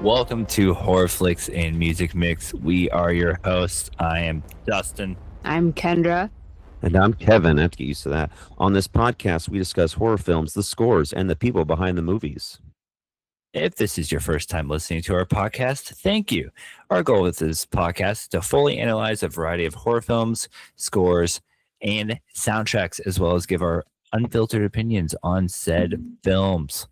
Welcome to Horror Flicks and Music Mix. We are your hosts. I am Dustin. I'm Kendra. And I'm Kevin. I have to get used to that. On this podcast, we discuss horror films, the scores, and the people behind the movies. If this is your first time listening to our podcast, thank you. Our goal with this podcast is to fully analyze a variety of horror films, scores, and soundtracks, as well as give our unfiltered opinions on said films.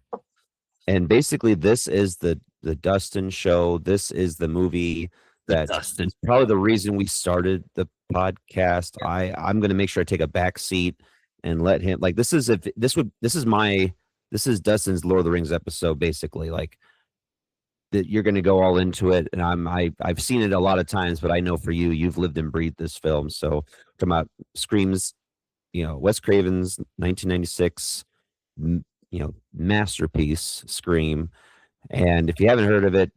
And basically, this is the Dustin show. This is the movie that is probably the reason we started the podcast. I'm going to make sure I take a back seat and let him, like, this is Dustin's Lord of the Rings episode, basically. Like, that you're going to go all into it, and I've seen it a lot of times, but I know for you've lived and breathed this film. So talking about Scream's, Wes Craven's 1996, masterpiece, Scream. And if you haven't heard of it,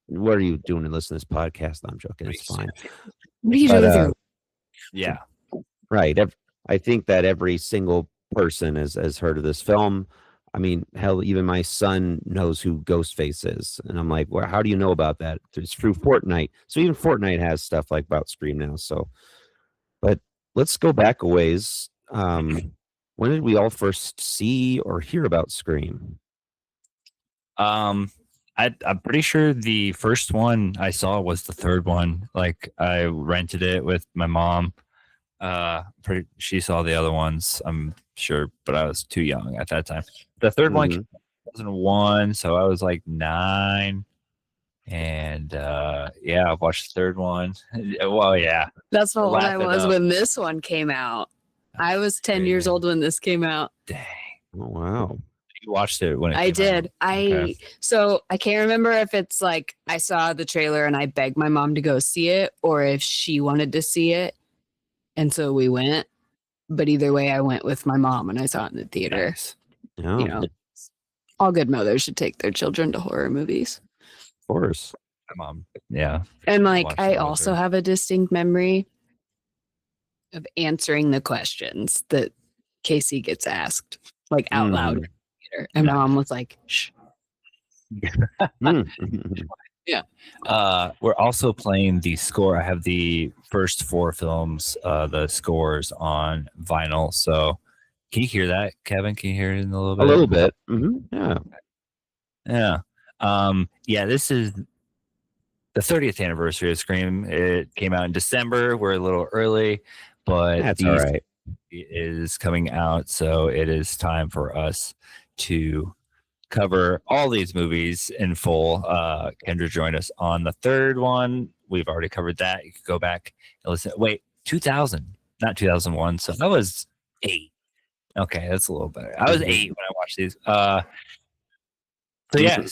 what are you doing to listen to this podcast? No, I'm joking. It's fine. What are you doing? Yeah. Right. I think that every single person has heard of this film. I mean, hell, even my son knows who Ghostface is. And I'm like, well, how do you know about that? It's through Fortnite. So even Fortnite has stuff like about Scream now. So, but let's go back a ways. When did we all first see or hear about Scream? I'm pretty sure the first one I saw was the third one. Like, I rented it with my mom. She saw the other ones, I'm sure, but I was too young at that time. The third one came in 2001, so I was like 9. And I watched the third one. Well, yeah. That's what I was when this one came out. I was 10 years old when this came out. Dang. Oh, wow. You watched it when it I did. out. So I can't remember if it's like I saw the trailer and I begged my mom to go see it, or if she wanted to see it. And so we went. But either way, I went with my mom and I saw it in the theater. Nice. Oh. All good mothers should take their children to horror movies. Of course. My mom. Yeah. And like, I also have a distinct memory of answering the questions that Casey gets asked, like out loud. And my mom was like, shh. Yeah. We're also playing the score. I have the first 4 films, the scores on vinyl. So can you hear that, Kevin? Can you hear it in a little bit? A little bit. Mm-hmm. Yeah. Yeah. This is the 30th anniversary of Scream. It came out in December. We're a little early, but that's all right. It is coming out, so it is time for us to cover all these movies in full. Kendra joined us on the third one. We've already covered that. You could go back and listen. Wait, 2000, not 2001. So I was 8. Okay, that's a little better. I was 8 when I watched these. So yeah,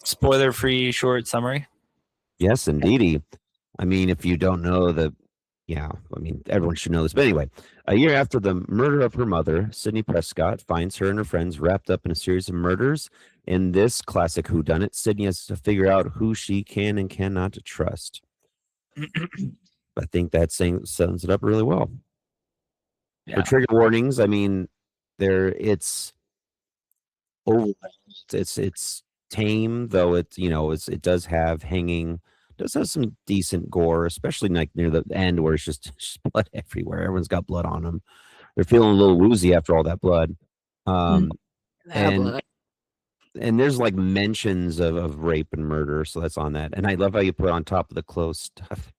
spoiler-free short summary. Yes, indeedy. I mean, if you don't know everyone should know this. But anyway, a year after the murder of her mother, Sidney Prescott finds her and her friends wrapped up in a series of murders. In this classic whodunit, Sidney has to figure out who she can and cannot trust. I think that sums it up really well. Yeah. For trigger warnings, I mean, it's tame, though it does have some decent gore, especially like near the end where it's just blood everywhere. Everyone's got blood on them. They're feeling a little woozy after all that blood. And there's like mentions of rape and murder, so that's on that. And I love how you put on top of the clothes stuff.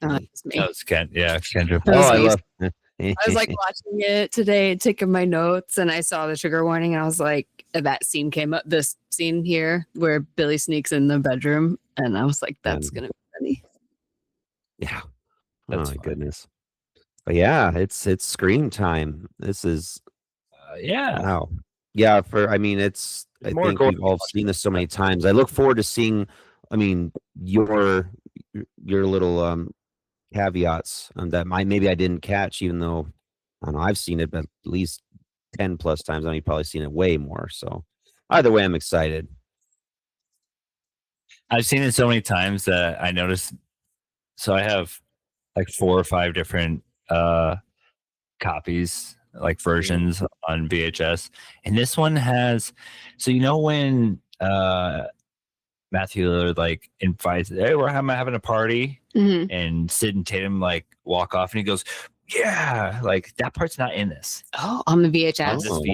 Kendra. I was like watching it today, taking my notes, and I saw the trigger warning, and I was like, that scene came up, this scene here where Billy sneaks in the bedroom, and I was like, that's gonna be funny. Yeah. That's my goodness. But yeah, it's Scream time. This is wow. Yeah, I think we've all seen this so many times. I look forward to seeing your little caveats on that maybe I didn't catch, even though I don't know, I've seen it but at least 10 plus times. You've probably seen it way more. So either way, I'm excited. I've seen it so many times that I noticed. So I have like 4 or 5 different copies, like versions on VHS, and this one has. So when Matthew Lillard like invites, hey, we're having a party, and Sid and Tatum like walk off, and he goes, yeah, like that part's not in this. Oh, on the VHS. Oh.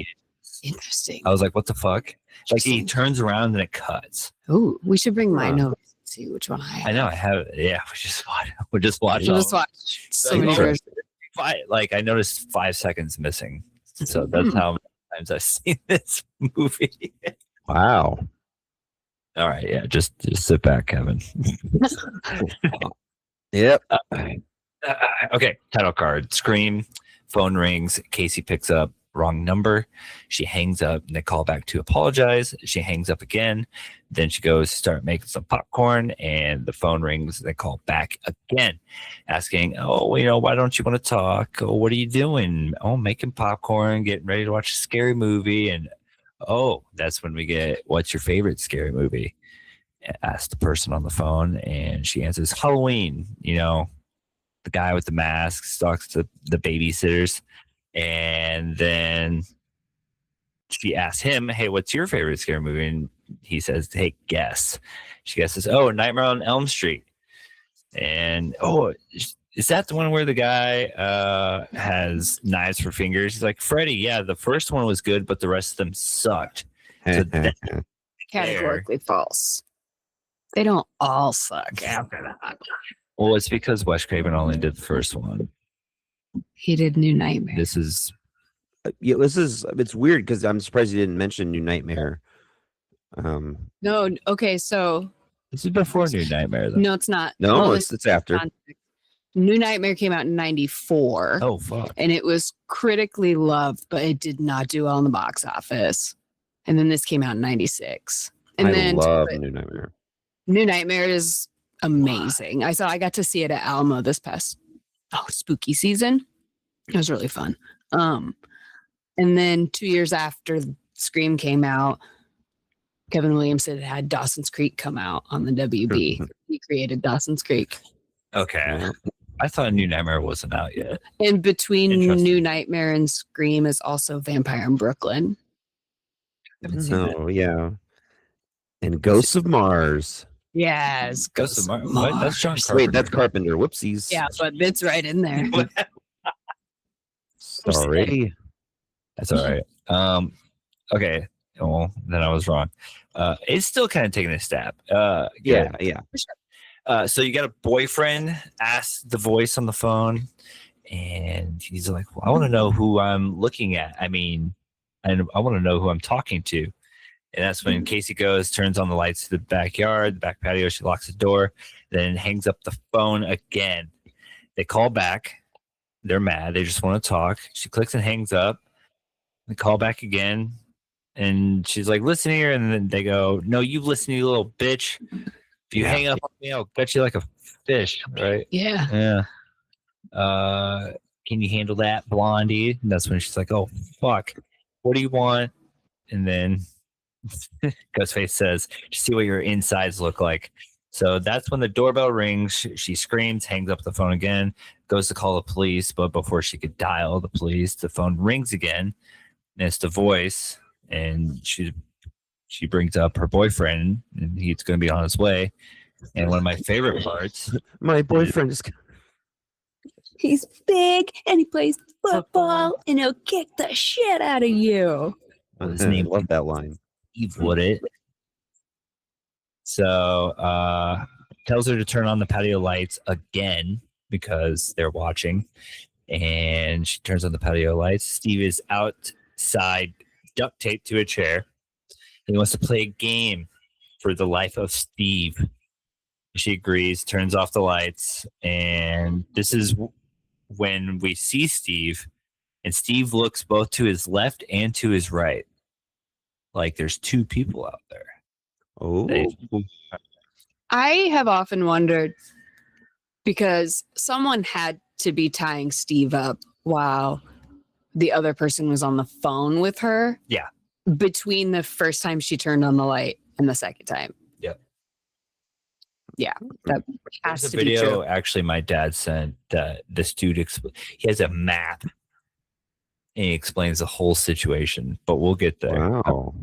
Interesting. I was like, what the fuck? Like he turns around and it cuts. Oh, we should bring my notes and see which one I have. I know I have it. Yeah, we just watch. So many versions. Like I noticed 5 seconds missing. So that's how many times I've seen this movie. Wow. All right, yeah, just sit back, Kevin. Yep. Okay, title card. Scream. Phone rings. Casey picks up. Wrong number. She hangs up, and they call back to apologize. She hangs up again. Then she goes to start making some popcorn, and the phone rings. They call back again, asking, "Oh, why don't you want to talk? Oh, what are you doing? Oh, making popcorn, getting ready to watch a scary movie." And that's when we get, "What's your favorite scary movie?" Ask the person on the phone, and she answers, "Halloween." The guy with the mask stalks the babysitters. And then she asks him, "Hey, what's your favorite scary movie?" And he says, "Hey, guess." She guesses, "Oh, Nightmare on Elm Street." And is that the one where the guy has knives for fingers? He's like, "Freddy, yeah, the first one was good, but the rest of them sucked." So categorically false. They don't all suck after that. Well, it's because Wes Craven only did the first one. He did New Nightmare. It's weird because I'm surprised you didn't mention New Nightmare. No, okay, so this is before New Nightmare, though. No, it's not. No, it's after. New Nightmare came out in 94. Oh, fuck. And it was critically loved, but it did not do well in the box office. And then this came out in 96. And I love New Nightmare. New Nightmare is amazing. I got to see it at Alamo this past spooky season. It was really fun. And then 2 years after Scream came out, Kevin Williamson had Dawson's Creek come out on the WB. He created Dawson's Creek. Okay. I thought New Nightmare wasn't out yet. And between New Nightmare and Scream is also Vampire in Brooklyn. Yeah. And Ghosts of Mars. Yes. Ghosts of Mars. What? That's John Carpenter. Wait, that's Carpenter. Whoopsies. Yeah, but it's right in there. Sorry. That's all right. Okay. Well, then I was wrong. It's still kind of taking a stab. Yeah. So you got a boyfriend, asks the voice on the phone, and he's like, "Well, I want to know who I'm looking at. I want to know who I'm talking to." And that's when Casey goes, turns on the lights to the backyard, the back patio. She locks the door, then hangs up the phone again. They call back. They're mad. They just want to talk. She clicks and hangs up. They call back again. And she's like, "Listen here." And then they go, "No, you listen, you little bitch. If you hang up on me, I'll gut you like a fish." Right? Yeah. Can you handle that, Blondie? And that's when she's like, "Oh, fuck. What do you want?" And then Ghostface says, "See what your insides look like." So that's when the doorbell rings. She screams, hangs up the phone again, goes to call the police. But before she could dial the police, the phone rings again. And it's the voice. And she brings up her boyfriend, and he's going to be on his way. And one of my favorite parts. My boyfriend is... He's big, and he plays football, and he'll kick the shit out of you. His name, love that line. Steve Woodett. So tells her to turn on the patio lights again because they're watching. And she turns on the patio lights. Steve is outside, duct taped to a chair. He wants to play a game for the life of Steve. She agrees, turns off the lights, and this is when we see Steve, and Steve looks both to his left and to his right. Like there's two people out there. Oh. I have often wondered, because someone had to be tying Steve up while the other person was on the phone with her. Yeah. Between the first time she turned on the light and the second time. Yep. Yeah. That has There's to a video be true. actually my dad sent that this dude he has a map and he explains the whole situation, but we'll get there. Wow.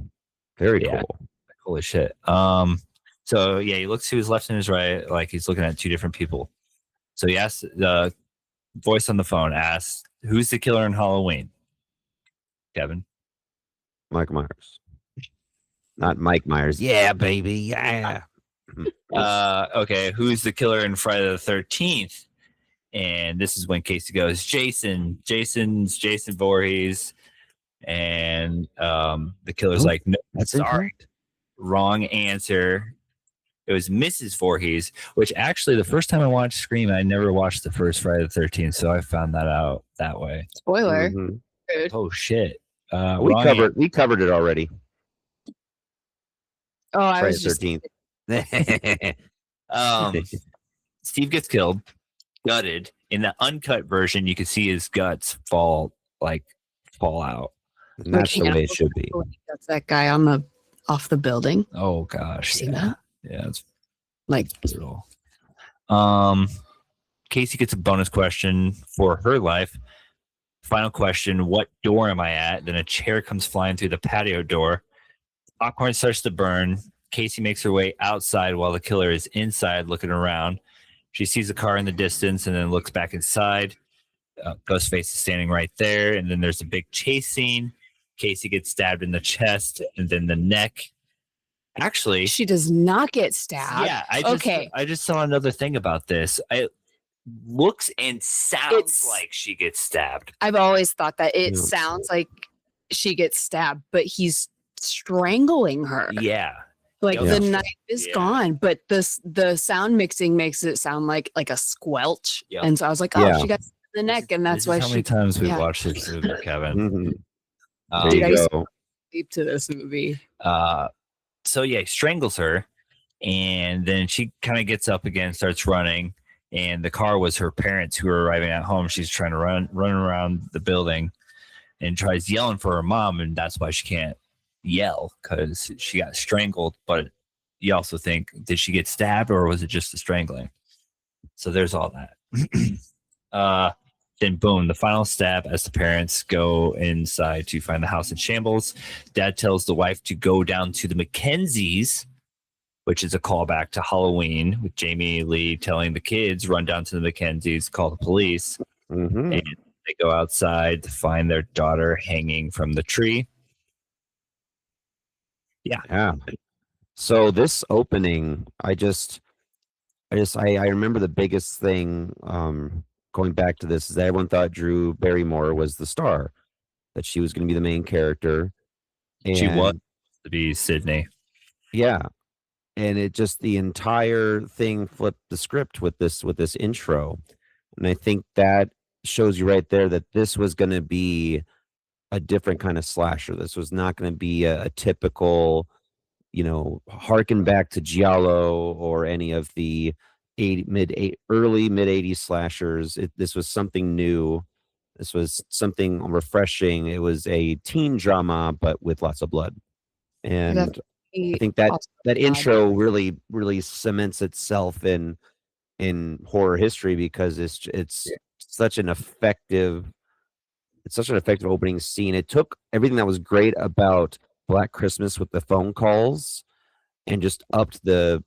Very cool. Holy shit. So So yeah, he looks to his left and his right, like he's looking at two different people. So he asks, the voice on the phone asks, "Who's the killer in Halloween?" Kevin. Mike Myers. Not Mike Myers. Yeah, baby. Yeah. Okay. Who's the killer in Friday the 13th? And this is when Casey goes, Jason. Jason's Jason Voorhees. And the killer's like, no, that's sorry. incorrect. Wrong answer. It was Mrs. Voorhees, which actually the first time I watched Scream, I never watched the first Friday the 13th, so I found that out that way. Spoiler. Mm-hmm. Oh shit. We covered it already. Oh, I Friday was just 13th. Steve gets killed, gutted. In the uncut version, you can see his guts fall out. And that's the way it should be. That's that guy off the building. Oh gosh. See that? Yeah, it's like brutal. Casey gets a bonus question for her life. Final question: what door am I at? Then a chair comes flying through the patio door. Popcorn starts to burn. Casey makes her way outside while the killer is inside looking around. She sees a car in the distance and then looks back inside. Ghostface is standing right there, and then there's a big chase scene. Casey gets stabbed in the chest and then the neck. Actually, she does not get stabbed. Yeah, I just saw another thing about this. It looks and sounds like she gets stabbed. I've always thought that it sounds like she gets stabbed, but he's strangling her. Yeah. Like the knife is gone, but the sound mixing makes it sound like a squelch. Yep. And so I was like, oh, she got the neck, and that's why how many times we watched this movie, Kevin. Dude, I used to sleep to this movie. So yeah, he strangles her, and then she kind of gets up again, starts running, and the car was her parents who were arriving at home. She's trying to run around the building and tries yelling for her mom, and that's why she can't yell, because she got strangled. But you also think, did she get stabbed or was it just the strangling? So there's all that. Then boom, the final stab as the parents go inside to find the house in shambles. Dad tells the wife to go down to the Mackenzies, which is a callback to Halloween, with Jamie Lee telling the kids, run down to the Mackenzies, call the police. Mm-hmm. And they go outside to find their daughter hanging from the tree. Yeah. So this opening, I remember the biggest thing going back to this is that everyone thought Drew Barrymore was the star, that she was going to be the main character. And she was to be Sydney. Yeah. And it just, the entire thing flipped the script with this intro. And I think that shows you right there that this was going to be a different kind of slasher. This was not going to be a typical, harken back to Giallo or any of the early mid 80s slashers. This was something new. This was something refreshing. It was a teen drama, but with lots of blood. And I think that intro really cements itself in horror history, because it's such an effective opening scene. It took everything that was great about Black Christmas with the phone calls and just upped the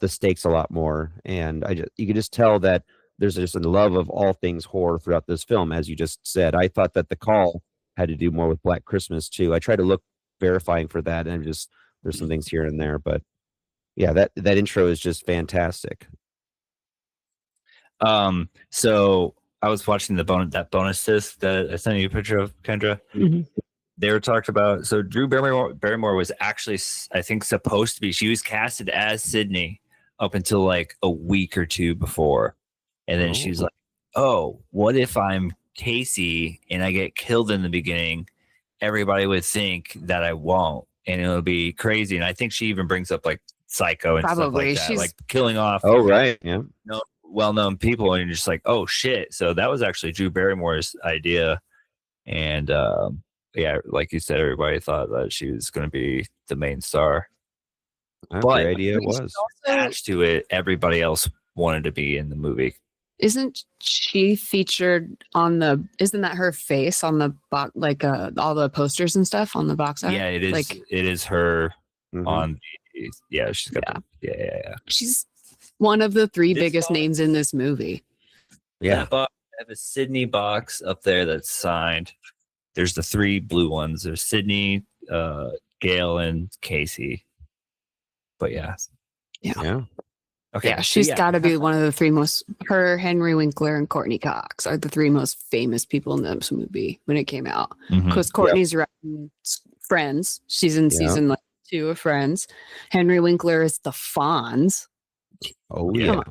stakes a lot more. And you could just tell that there's just a love of all things horror throughout this film. As you just said, I thought that The Call had to do more with Black Christmas too. I tried to look verifying for that, and there's some things here and there, but yeah, that intro is just fantastic. So I was watching that bonus disc that I sent you a picture of, Kendra. Mm-hmm. They were talked about. So Drew Barrymore was actually, I think, supposed to be. She was casted as Sydney up until like a week or two before, and then she's like, "Oh, what if I'm Casey and I get killed in the beginning? Everybody would think that I won't, and it'll be crazy." And I think she even brings up like Psycho and stuff like that, like killing off. Oh right, yeah. Well-known people, and you're just like, oh shit. So that was actually Drew Barrymore's idea, and yeah, like you said, everybody thought that she was going to be the main star. But the idea was attached to it. Everybody else wanted to be in the movie. Isn't she featured on isn't that her face on the box, like all the posters and stuff on the box art? Yeah, it is. Like, it is her on Yeah, she's got. Yeah. She's one of the three biggest names in this movie. Yeah. I have a Sydney box up there that's signed. There's the three blue ones. There's Sydney, Gail, and Casey. But yeah. Okay. Yeah, she's got to be one of the three most. Her, Henry Winkler, and Courtney Cox are the three most famous people in this movie when it came out. Because Courtney's writing Friends. She's in season 2 of Friends. Henry Winkler is the Fonz. Oh yeah.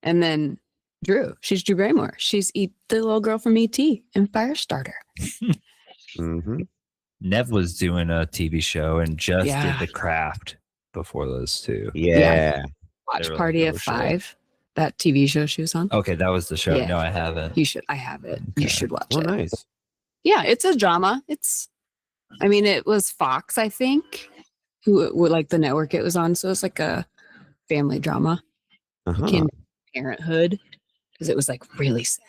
And then Drew. She's Drew Barrymore. She's the little girl from E.T. and Firestarter. Nev was doing a TV show and just did The Craft before those two. Yeah. Watch Party of Five. That TV show she was on. Okay, that was the show. Yeah. No, I haven't. You should. I have it. You should watch it. Oh, nice. Yeah, it's a drama. It was Fox, I think, who like the network it was on. So it's like a family drama. Akin to Parenthood, because it was like really sad.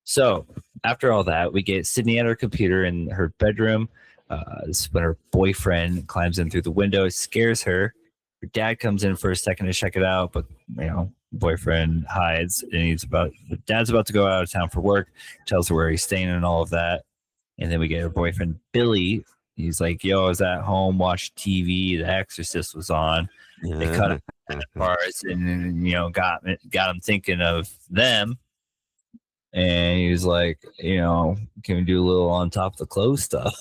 So after all that, we get Sydney at her computer in her bedroom. This is when her boyfriend climbs in through the window. It scares her. Her dad comes in for a second to check it out, but boyfriend hides, and dad's about to go out of town for work. Tells her where he's staying and all of that. And then we get her boyfriend Billy. He's like, "Yo, I was at home, watched TV. The Exorcist was on." They cut it parts, and got him thinking of them. And he was like, can we do a little on top of the clothes stuff?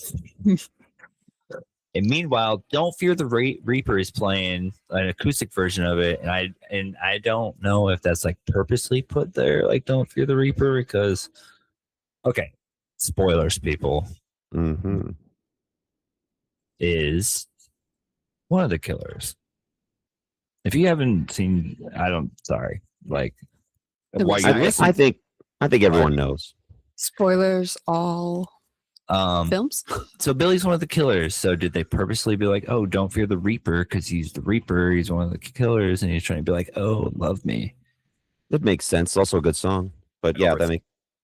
And meanwhile, Don't Fear the Reaper is playing an acoustic version of it, and I don't know if that's like purposely put there, like Don't Fear the Reaper, because spoilers, people. Is one of the killers. If you haven't seen, sorry. Like, I think everyone knows. Spoilers, all films. So Billy's one of the killers. So did they purposely be like, "Oh, don't fear the Reaper," because he's the Reaper, he's one of the killers, and he's trying to be like, "Oh, love me." That makes sense. It's also a good song, but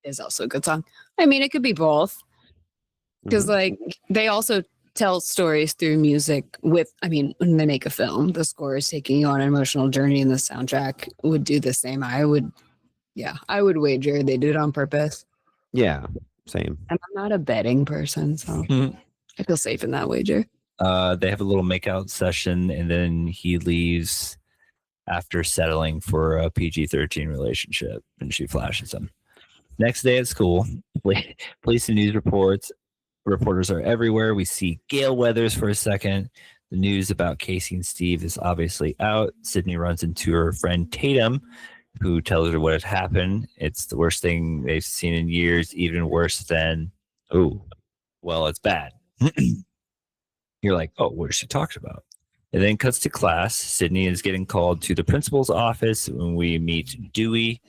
is also a good song. I mean, it could be both, because like they also tell stories through music when they make a film, the score is taking you on an emotional journey, and the soundtrack would do the same. I would wager they did it on purpose. Yeah, same. And I'm not a betting person, so I feel safe in that wager. They have a little makeout session, and then he leaves after settling for a PG-13 relationship, and she flashes him. Next day at school, police and news reporters are everywhere. We see Gail Weathers for a second. The news about Casey and Steve is obviously out. Sydney runs into her friend Tatum, who tells her what had happened. It's the worst thing they've seen in years, even worse than, it's bad. You're like, what is she talking about? And then cuts to class. Sydney is getting called to the principal's office when we meet Dewey.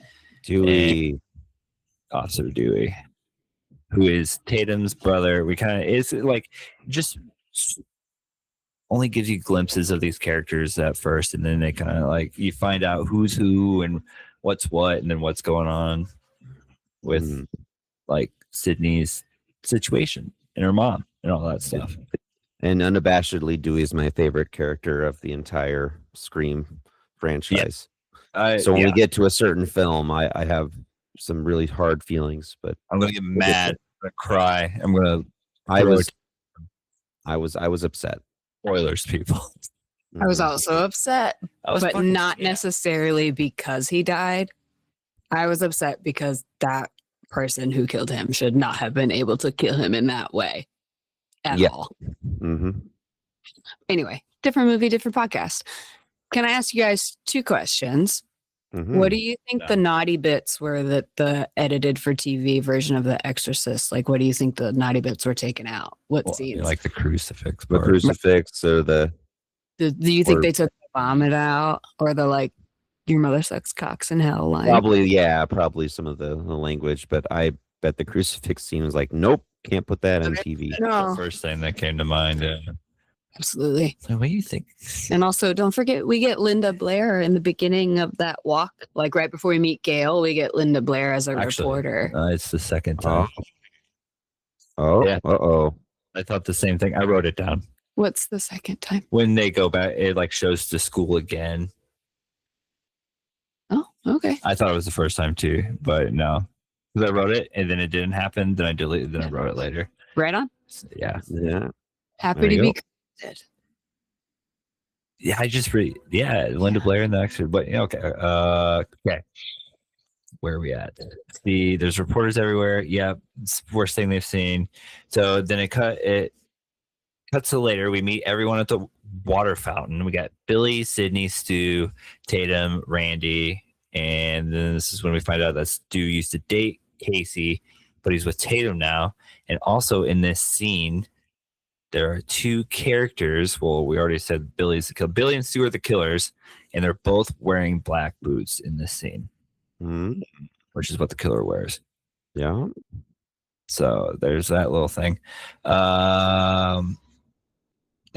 Officer Dewey, who is Tatum's brother. It's like just only gives you glimpses of these characters at first, and then they kind of like you find out who's who and what's what, and then what's going on with like Sydney's situation and her mom and all that stuff. And unabashedly, Dewey is my favorite character of the entire Scream franchise. So when we get to a certain film, I have some really hard feelings, but I'm gonna get mad, I'm gonna cry. I was upset. Spoilers, people. I was also upset, but not necessarily because he died. I was upset because that person who killed him should not have been able to kill him in that way at all. Anyway, different movie, different podcast. Can I ask you guys 2 questions? What do you think the naughty bits were that the edited for TV version of The Exorcist? Like, what do you think the naughty bits were taken out? What scenes? Like the crucifix. The crucifix or the... Do you think they took the vomit out? Or the, like, your mother sucks cocks in hell line? Probably some of the language. But I bet the crucifix scene was like, nope, can't put that on TV. No. The first thing that came to mind. Absolutely. So what do you think? And also, don't forget, we get Linda Blair in the beginning of that walk. Like right before we meet Gail, we get Linda Blair as a reporter. It's the second time. I thought the same thing. I wrote it down. What's the second time? When they go back, it like shows to school again. Oh, okay. I thought it was the first time too, but no. Because I wrote it and then it didn't happen. Then I deleted. Then I wrote it later. Right on. So, yeah. Happy to be corrected. Yeah, I just read. Yeah, Linda Blair in the next. But yeah, okay. Okay. Where are we at? See, there's reporters everywhere. Yeah, it's the worst thing they've seen. So then it cuts to later. We meet everyone at the water fountain. We got Billy, Sydney, Stu, Tatum, Randy, and then this is when we find out that Stu used to date Casey, but he's with Tatum now. And also in this scene, there are two characters. Well, we already said Billy's the killer. Billy and Stu are the killers, and they're both wearing black boots in this scene, which is what the killer wears. Yeah. So there's that little thing. They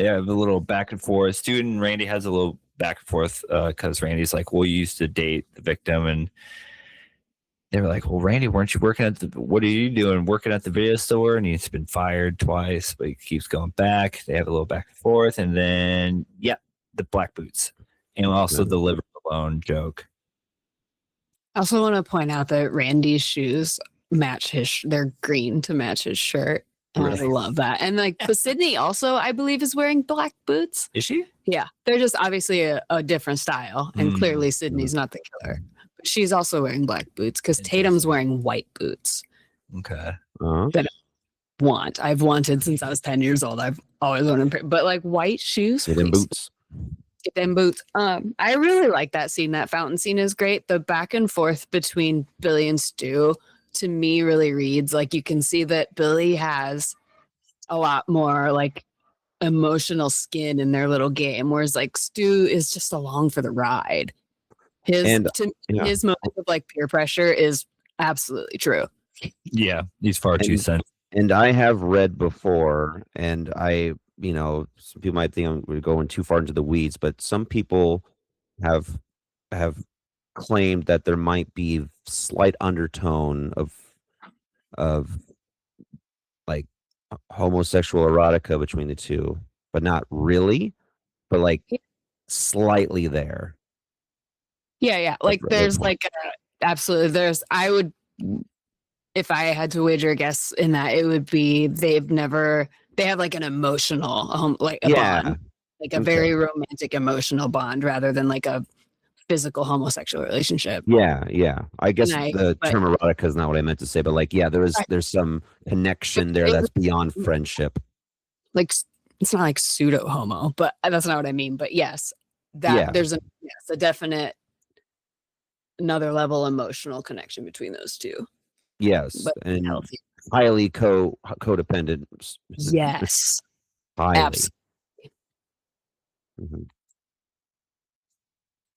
have a little back and forth. Stu and Randy has a little back and forth because Randy's like, well, you used to date the victim. And they were like, well, Randy, weren't you working what are you doing? Working at the video store? And he's been fired twice, but he keeps going back. They have a little back and forth. And then, yeah, the black boots. And also the live alone joke. I also want to point out that Randy's shoes match they're green to match his shirt. And I love that. And like, but Sydney also, I believe, is wearing black boots. Is she? Yeah. They're just obviously a different style. And clearly Sydney's not the killer. But she's also wearing black boots because Tatum's wearing white boots. Okay. That I've wanted since I was 10 years old. I've always wanted, but like white shoes. Get them boots. Get them boots. I really like that scene. That fountain scene is great. The back and forth between Billy and Stu, to me, really reads like you can see that Billy has a lot more like emotional skin in their little game, whereas like Stu is just along for the ride. His moment of like peer pressure is absolutely true. Yeah, he's far too sensitive. And I have read before, and some people might think we're going too far into the weeds, but some people have claimed that there might be slight undertone of like homosexual erotica between the two, but not really, but like slightly there. Yeah. Like there's like absolutely I would, if I had to wager a guess in that, it would be they have like an emotional bond, like a very romantic emotional bond rather than like a physical homosexual relationship. Yeah. I guess the term erotica is not what I meant to say, but like, yeah, there's some connection there that's beyond friendship. Like it's not like pseudo homo, but that's not what I mean. But yes, there's a definite another level emotional connection between those two. Yes, but and healthy. Highly codependent. Yes, highly. Absolutely. Mm-hmm.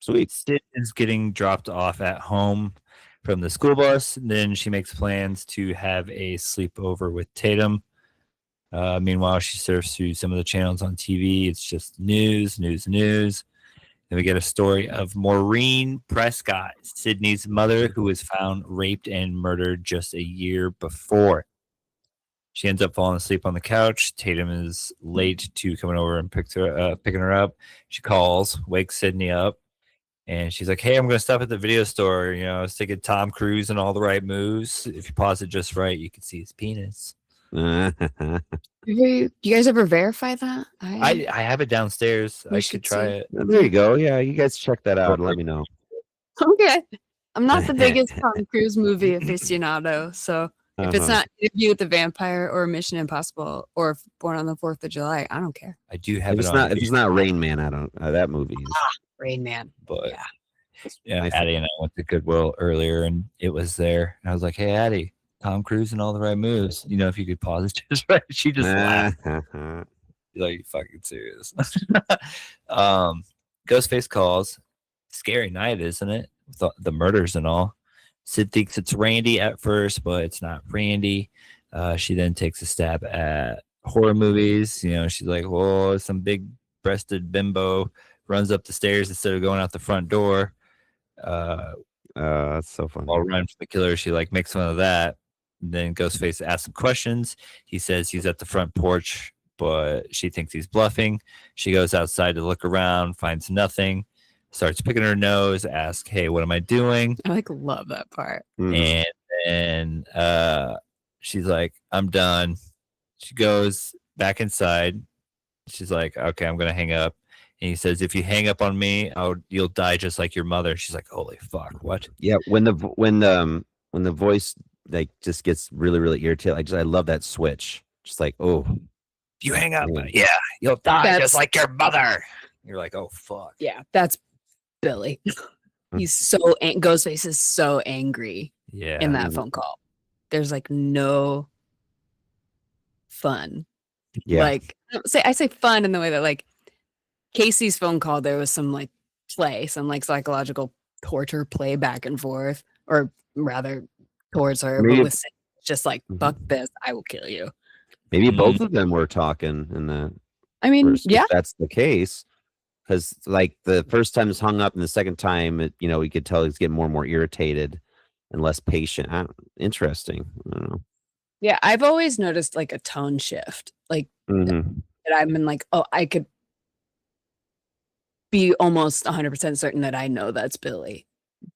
Sweet. Sid is getting dropped off at home from the school bus. And then she makes plans to have a sleepover with Tatum. Meanwhile, she surfs through some of the channels on TV. It's just news. Then we get a story of Maureen Prescott, Sydney's mother, who was found raped and murdered just a year before. She ends up falling asleep on the couch. Tatum is late to coming over and picking her up. She calls, wakes Sydney up, and she's like, hey, I'm going to stop at the video store. I was thinking Tom Cruise and all the right moves. If you pause it just right, you can see his penis. You guys ever verify that? I have it downstairs. I should try it. There you go. Yeah, you guys check that out and let me know. Okay. I'm not the biggest Tom Cruise movie aficionado, so if it's not Interview with the Vampire or Mission Impossible or Born on the 4th of July, I don't care. I do have if it's not Rain Man, I don't. That movie. Rain Man. But yeah, Addie and I went to Goodwill earlier, and it was there. And I was like, "Hey, Addie, Tom Cruise and all the right moves. If you could pause it just right." She just laughed. You're like, you fucking serious. Ghostface calls. Scary night, isn't it? With the murders and all. Sid thinks it's Randy at first, but it's not Randy. She then takes a stab at horror movies. She's like, "Whoa, some big-breasted bimbo runs up the stairs instead of going out the front door." That's so funny. While running from the killer, she makes fun of that. And then Ghostface asks some questions. He says he's at the front porch but she thinks he's bluffing. She goes outside to look around, finds nothing, starts picking her nose, asks, "Hey, what am I doing?" I love that part. And then she's like, "I'm done." She goes back inside. She's like, "Okay, I'm gonna hang up." And he says, "If you hang up on me, you'll die just like your mother." She's like, "Holy fuck, what?" Yeah, when the voice like just gets really, really irritated. I love that switch. Just like, oh, if you hang up, yeah, you'll die just like your mother. You're like, oh fuck. Yeah, that's Billy. He's so Ghostface is so angry. Yeah. In that phone call, there's like no fun. Yeah. Like I say fun in the way that like Casey's phone call, there was some like play, some like psychological torture play back and forth, or rather towards her. But with just like fuck this, I will kill you. Maybe both of them were talking in the. I mean, if that's the case, because like the first time it's hung up, and the second time, we could tell he's getting more and more irritated and less patient. Interesting. I don't know. Yeah, I've always noticed like a tone shift, like that I've been like, oh, I could be almost 100% certain that I know that's Billy,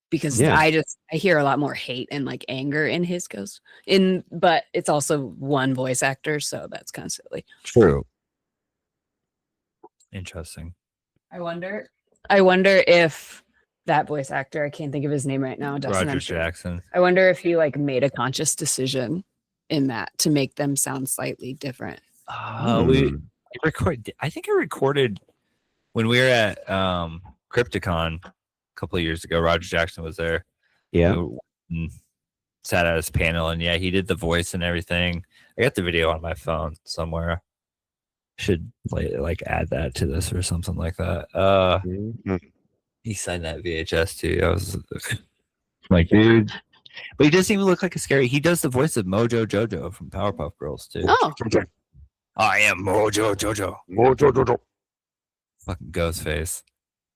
because I hear a lot more hate and like anger in his ghost. But it's also one voice actor, so that's kind of silly. True. Interesting. I wonder if that voice actor, I can't think of his name right now, Roger Jackson. I wonder if he like made a conscious decision in that to make them sound slightly different. I think I recorded when we were at Crypticon a couple of years ago. Roger Jackson was there. Yeah. Sat at his panel, and he did the voice and everything. I got the video on my phone somewhere. Should play like add that to this or something like that. He signed that VHS too. I was like, dude. But he doesn't even look like a scary. He does the voice of Mojo Jojo from Powerpuff Girls too. Oh, I am Mojo Jojo. Mojo Jojo. Fucking Ghostface.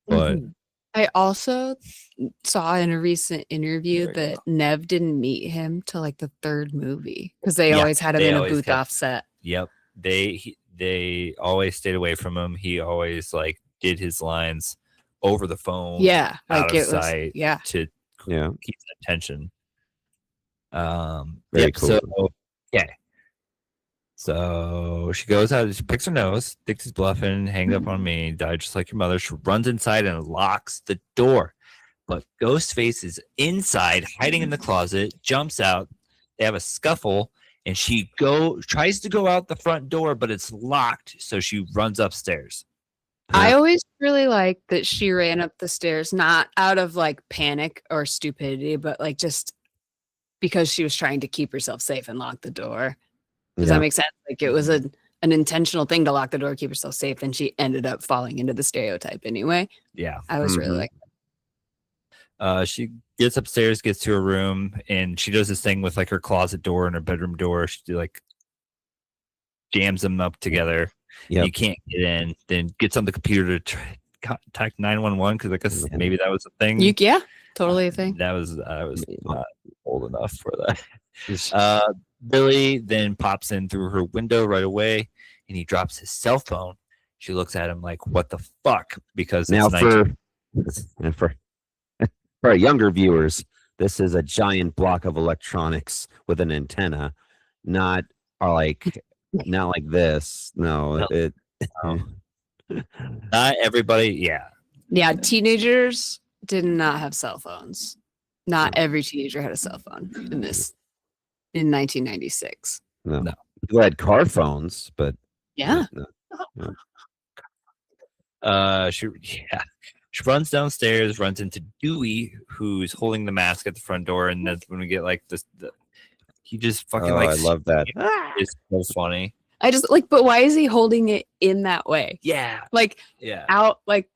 But I also saw in a recent interview that Nev didn't meet him till like the third movie because they always had him in a booth offset. Yep. They always stayed away from him. He always like did his lines over the phone. Yeah, out of sight. To keep the attention. Very cool. So she goes out, she picks her nose, thinks he's bluffing, hang up on me, died just like your mother. She runs inside and locks the door. But Ghostface is inside, hiding in the closet, jumps out. They have a scuffle, and she tries to go out the front door, but it's locked, so she runs upstairs. I always really liked that she ran up the stairs, not out of like panic or stupidity, but like just because she was trying to keep herself safe and lock the door. Does that make sense? Like it was an intentional thing to lock the door, keep herself safe, and she ended up falling into the stereotype anyway. Yeah. I was really like that. She gets upstairs, gets to her room, and she does this thing with like her closet door and her bedroom door. She like jams them up together. You can't get in. Then gets on the computer to contact 911 because I guess maybe that was a thing. Totally a thing. I was not old enough for that. Billy then pops in through her window right away, and he drops his cell phone. She looks at him like, "What the fuck?" Because now for our younger viewers, this is a giant block of electronics with an antenna, not like this. No. Not everybody. Yeah, teenagers did not have cell phones. Not every teenager had a cell phone in 1996. No. People had car phones, but no. She runs downstairs, runs into Dewey, who's holding the mask at the front door, and that's when we get like this. He just fucking I love that. It's so funny. I just like, but why is he holding it in that way? Out like.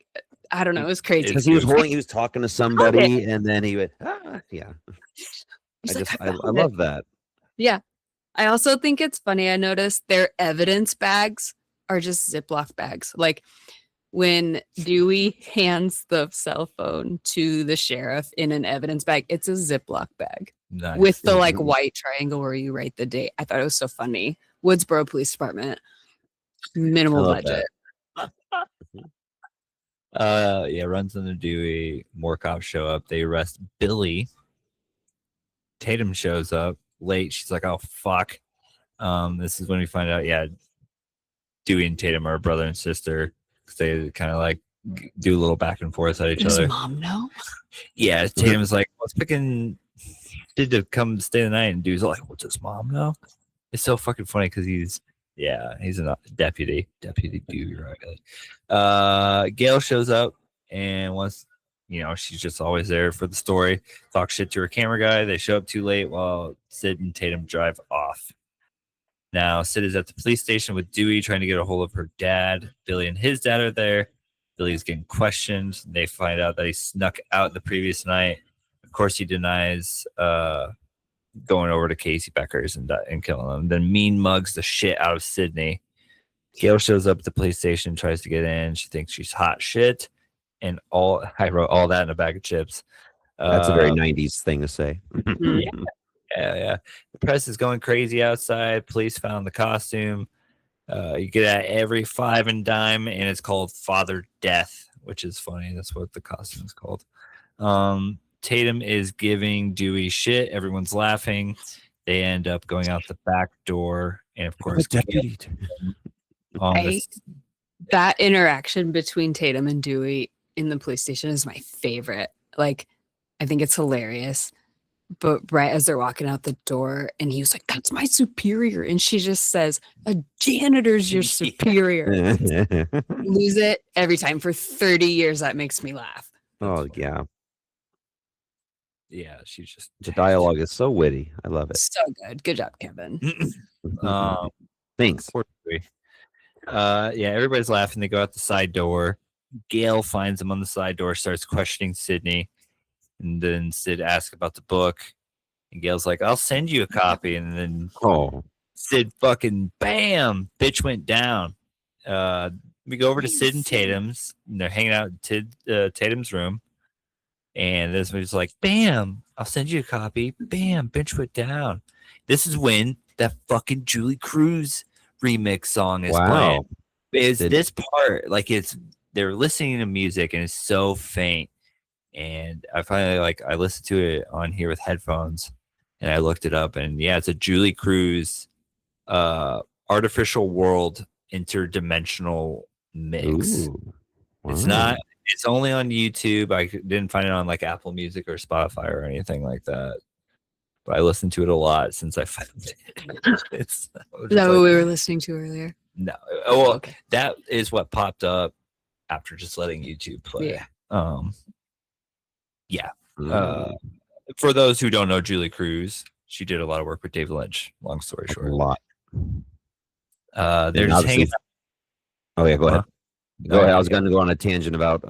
I don't know. It was crazy because he was talking to somebody, and then he would. I love that. Yeah, I also think it's funny. I noticed their evidence bags are just Ziploc bags. Like when Dewey hands the cell phone to the sheriff in an evidence bag, it's a Ziploc bag with the like white triangle where you write the date. I thought it was so funny. Woodsboro Police Department. Minimal budget. Runs into Dewey. More cops show up. They arrest Billy. Tatum shows up late. She's like, "Oh fuck." This is when we find out. Yeah, Dewey and Tatum are brother and sister because they kind of like do a little back and forth at each other. Does mom know? Yeah, Tatum's like, "What's picking?" Did to come stay the night, and Dewey's like, "What does mom know?" It's so fucking funny because he's a deputy Dewey, right? Gail shows up and wants, she's just always there for the story. Talk shit to her camera guy. They show up too late while Sid and Tatum drive off. Now Sid is at the police station with Dewey trying to get a hold of her dad. Billy and his dad are there. Billy's getting questioned. They find out that he snuck out the previous night. Of course, he denies going over to Casey Becker's and killing him. Then mean mugs the shit out of Sydney. Gail shows up at the police station, tries to get in. She thinks she's hot shit. And I wrote all that in a bag of chips. That's a very 90s thing to say. Yeah. The press is going crazy outside. Police found the costume. You get at every five and dime, and it's called Father Death, which is funny. That's what the costume is called. Tatum is giving Dewey shit. Everyone's laughing. They end up going out the back door, and of course, that interaction between Tatum and Dewey in the police station is my favorite. Like, I think it's hilarious. But right as they're walking out the door, and he was like, "That's my superior," and she just says, "A janitor's your superior." Lose it every time for 30 years. That makes me laugh. Yeah. Yeah, she's just the dialogue is so witty. I love it. So good. Good job, Kevin. Thanks. Everybody's laughing. They go out the side door. Gail finds him on the side door, starts questioning Sydney. And then Sid asks about the book. And Gail's like, "I'll send you a copy." And then Sid fucking bam, bitch went down. We go over to Sid and Tatum's. And they're hanging out in Tatum's room. And this was like, bam, I'll send you a copy. Bam, bitch went down. This is when that fucking Julie Cruz remix song is playing. This part, like they're listening to music and it's so faint. And I finally I listened to it on here with headphones and I looked it up and it's a Julie Cruz Artificial World interdimensional mix. Ooh, wow. It's only on YouTube. I didn't find it on Apple Music or Spotify or anything like that. But I listened to it a lot since I found it. Is that what we were listening to earlier? No. Well, okay. That is what popped up after just letting YouTube play. Yeah. For those who don't know Julie Cruz, she did a lot of work with David Lynch. Long story short. A lot. They're just hanging out. Oh, yeah, go ahead. Go ahead. I was going to go on a tangent about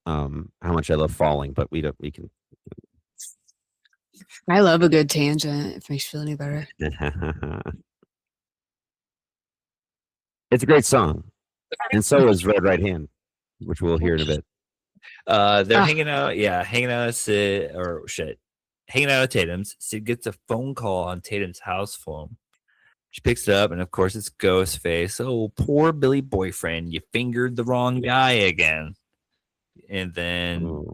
how much I love Falling, but we can. I love a good tangent. If it makes you feel any better. It's a great song, and so is Red Right Hand, which we'll hear in a bit. They're hanging out. Yeah, hanging out at Sid hanging out at Tatum's. Sid gets a phone call on Tatum's house phone. She picks it up, and of course, it's Ghostface. "Oh, poor Billy boyfriend, you fingered the wrong guy again." And then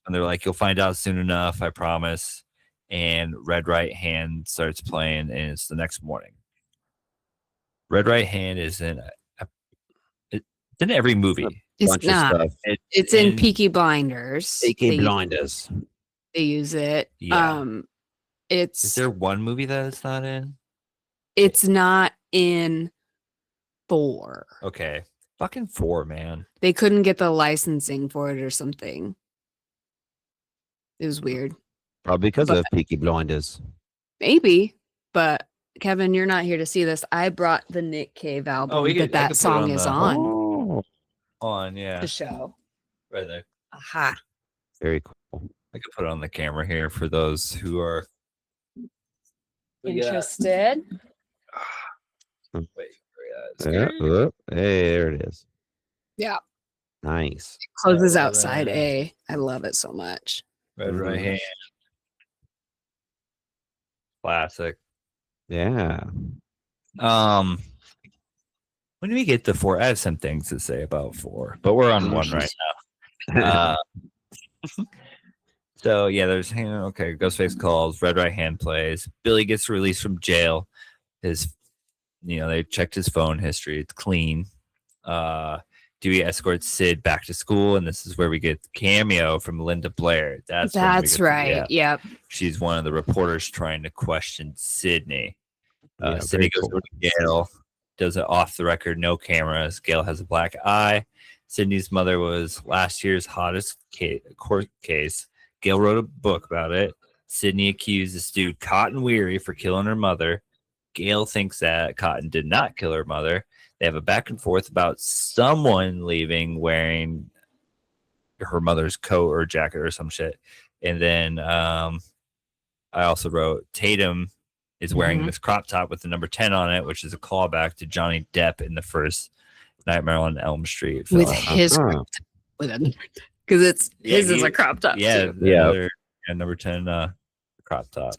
they're like, "You'll find out soon enough, I promise." And Red Right Hand starts playing, and it's the next morning. Red Right Hand is in every movie. It's not. It's in Peaky Blinders. Peaky Blinders. They use it. Yeah. Is there one movie that it's not in? It's not in 4. Okay. Fucking 4, man. They couldn't get the licensing for it or something. It was weird. Probably because of Peaky Blinders. Maybe. But Kevin, you're not here to see this. I brought the Nick Cave album that song is on. The show. Right there. Aha. Very cool. I could put it on the camera here for those who are interested. Wait, hey, there it is. Yeah. Nice. It closes outside A. I love it so much. Red Right Hand. Classic. Yeah. What When we get to 4, I have some things to say about 4, but we're on 1 right now. So yeah, there's Ghostface calls, Red Right Hand plays. Billy gets released from jail. They checked his phone history; it's clean. Dewey escorts Sid back to school, and this is where we get the cameo from Linda Blair. That's right. Yep. She's one of the reporters trying to question Sydney. Sydney goes cool. to Gail, does it off the record, no cameras. Gail has a black eye. Sydney's mother was last year's hottest court case. Gail wrote a book about it. Sydney accused this dude, Cotton Weary, for killing her mother. Gail thinks that Cotton did not kill her mother. They have a back and forth about someone leaving wearing her mother's coat or jacket or some shit. And then I also wrote Tatum is wearing this crop top with the number 10 on it, which is a callback to Johnny Depp in the first Nightmare on Elm Street film. With his because it's his is a crop top. Yeah, number 10 crop top.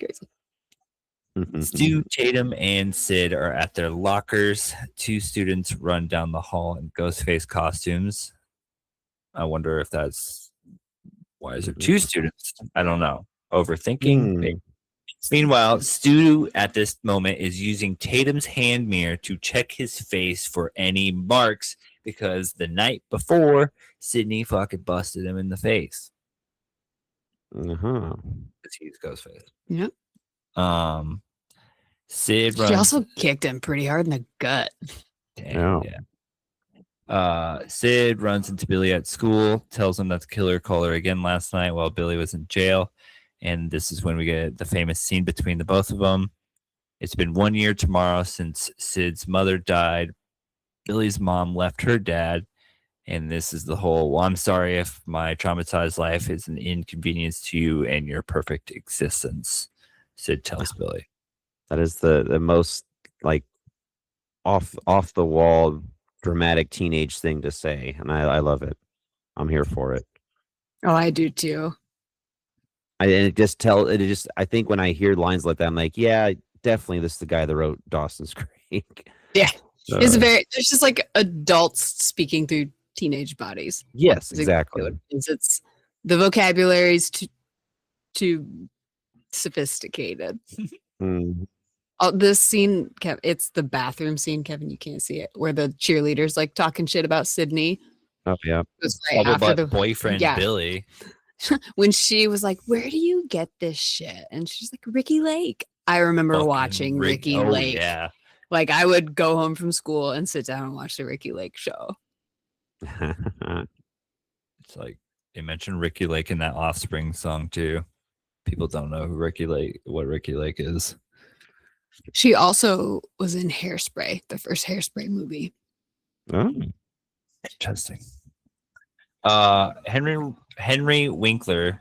Stu, Tatum, and Sid are at their lockers. 2 students run down the hall in Ghostface costumes. I wonder if that's why is there 2 students? I don't know. Overthinking. Meanwhile, Stu at this moment is using Tatum's hand mirror to check his face for any marks because the night before, Sydney fucking busted him in the face. Because he's Ghostface. Yep. Sid runs. She also kicked him pretty hard in the gut. Damn, yeah. Sid runs into Billy at school, tells him that the killer called her again last night while Billy was in jail. And this is when we get the famous scene between the both of them. It's been 1 year tomorrow since Sid's mother died. Billy's mom left her dad. And this is the whole, well, I'm sorry if my traumatized life is an inconvenience to you and your perfect existence, Sid tells Billy. That is the most like off the wall dramatic teenage thing to say, and I love it. I'm here for it. Oh, I do too. I think when I hear lines like that, I'm like, yeah, definitely this is the guy that wrote Dawson's Creek. Yeah. There's just like adults speaking through teenage bodies. Yes, exactly. It's the vocabulary is too sophisticated. This scene, it's the bathroom scene, Kevin, you can't see it, where the cheerleaders like talking shit about Sydney. Oh yeah. Right after the boyfriend Billy. When she was like, where do you get this shit? And she's like, Ricky Lake. I remember watching Ricky Lake. Yeah. Like I would go home from school and sit down and watch the Ricky Lake show. It's like they mentioned Ricky Lake in that Offspring song too. People don't know what Ricky Lake is. She also was in Hairspray, the first Hairspray movie. Oh, interesting. Henry Winkler,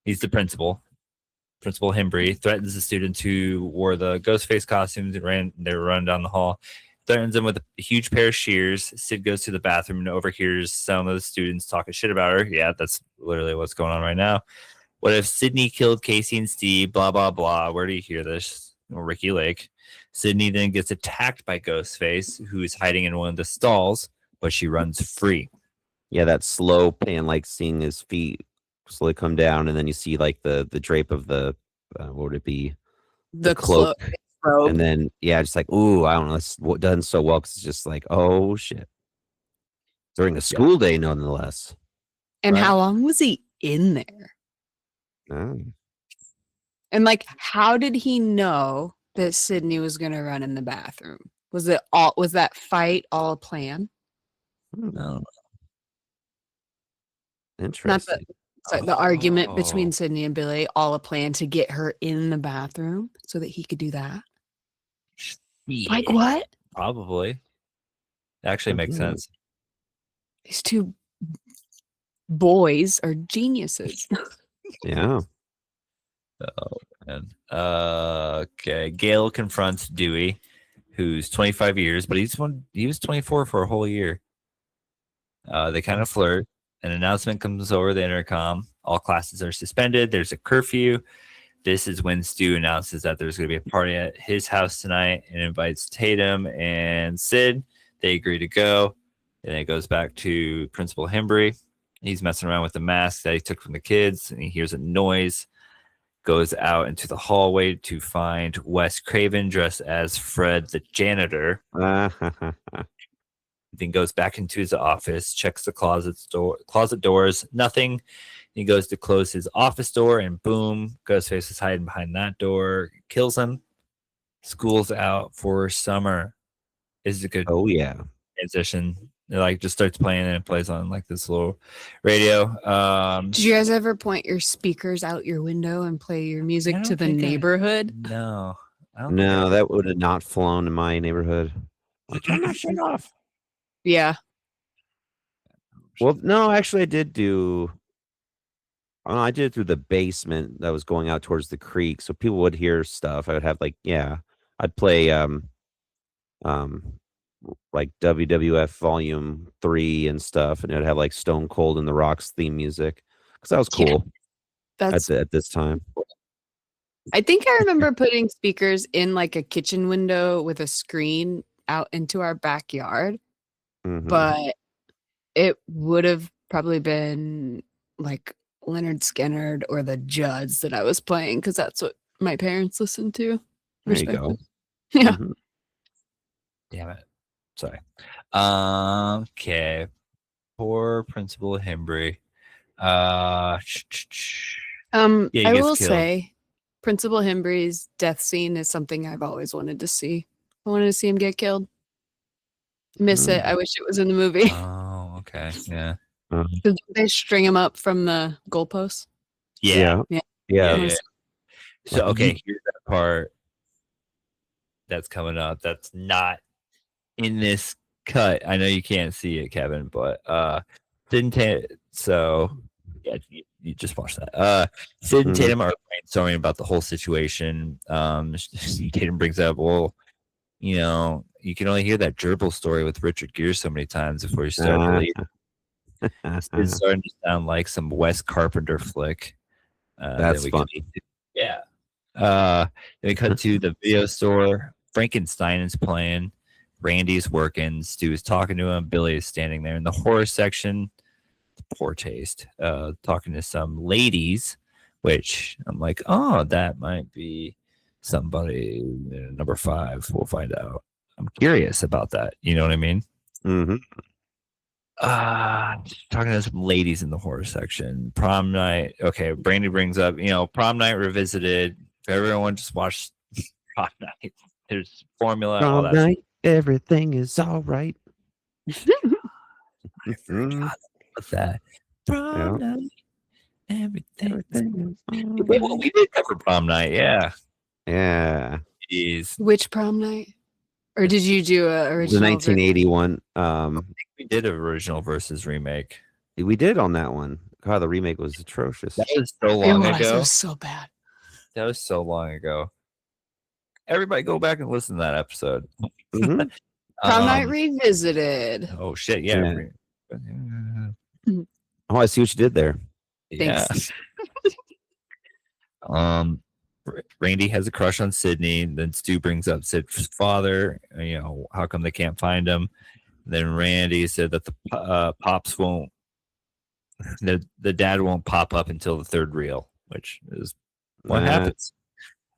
he's the principal. Principal Hembry threatens the students who wore the Ghostface costumes and they were running down the hall. Threatens them with a huge pair of shears. Sid goes to the bathroom and overhears some of the students talking shit about her. Yeah, that's literally what's going on right now. What if Sydney killed Casey and Steve? Blah, blah, blah. Where do you hear this? Ricky Lake. Sydney then gets attacked by Ghostface, who is hiding in one of the stalls, but she runs free. Yeah, that slow pan, like seeing his feet slowly come down, and then you see like the drape of the what would it be? The cloak. And then just like, ooh, I don't know, it's done so well because it's just like, oh shit. During a school day, nonetheless. And how long was he in there? Oh. And like, how did he know that Sydney was going to run in the bathroom? Was that fight all a plan? No. Interesting. The argument between Sydney and Billy, all a plan to get her in the bathroom so that he could do that. Yeah, like what? Probably. Actually makes sense. These 2 boys are geniuses. Yeah. Oh man. Okay. Gail confronts Dewey, who's 25 years, but he was 24 for a whole year. They kind of flirt. An announcement comes over the intercom. All classes are suspended. There's a curfew. This is when Stu announces that there's going to be a party at his house tonight and invites Tatum and Sid. They agree to go. And it goes back to Principal Hembry. He's messing around with the mask that he took from the kids, and he hears a noise. Goes out into the hallway to find Wes Craven dressed as Fred the janitor. Then goes back into his office, checks the closet doors, nothing. He goes to close his office door, and boom, Ghostface is hiding behind that door, kills him. School's out for summer. Is a good transition. It like just starts playing and it plays on like this little radio. Did you guys ever point your speakers out your window and play your music to the neighborhood? No. No, that would have not flown in my neighborhood. Like, turn that shit off. Yeah. Well, no, actually I did do I did it through the basement that was going out towards the creek, so people would hear stuff. I would have like, I'd play like WWF Volume 3 and stuff, and it'd have like Stone Cold and the Rock's theme music because that was cool. That's at this time. I think I remember putting speakers in like a kitchen window with a screen out into our backyard, but it would have probably been like Leonard Skinner or the Judds that I was playing because that's what my parents listened to. There you go. Yeah. Damn it. Sorry. Okay. Poor Principal Hembry. I will say Principal Hembry's death scene is something I've always wanted to see. I wanted to see him get killed. Miss it. I wish it was in the movie. Oh, okay. Yeah. Did they string him up from the goalposts? Yeah. So, okay, here's that part that's coming up. That's not in this cut. I know you can't see it, Kevin, but so yeah, you just watch that. Sid and Tatum are brainstorming about the whole situation. Tatum brings up, well, you know, you can only hear that gerbil story with Richard Gere so many times before you start to believe. It's starting to sound like some Wes Carpenter flick. That's funny. Then we cut to the video store. Frankenstein is playing. Randy's working. Stu is talking to him. Billy is standing there in the horror section. Poor taste. Talking to some ladies, which I'm like, oh, that might be somebody number 5. We'll find out. I'm curious about that. You know what I mean? Talking to some ladies in the horror section. Prom night. Okay, Brandy brings up, Prom Night Revisited. If everyone just watched Prom Night, there's formula. Prom night, everything is all right. What's that? Prom night, everything. Well, we did cover Prom Night, yeah. Jeez. Which prom night? Or did you do a original? The 1981. I think we did an original versus remake. We did on that one. God, the remake was atrocious. That was so long ago. It was so bad. That was so long ago. Everybody go back and listen to that episode. Prom Night Revisited. Oh, shit. Yeah. Oh, I see what you did there. Thanks. Yeah. Randy has a crush on Sydney. Then Stu brings up Sid's father. How come they can't find him? Then Randy said that the pops won't, the dad won't pop up until the third reel, which is what happens.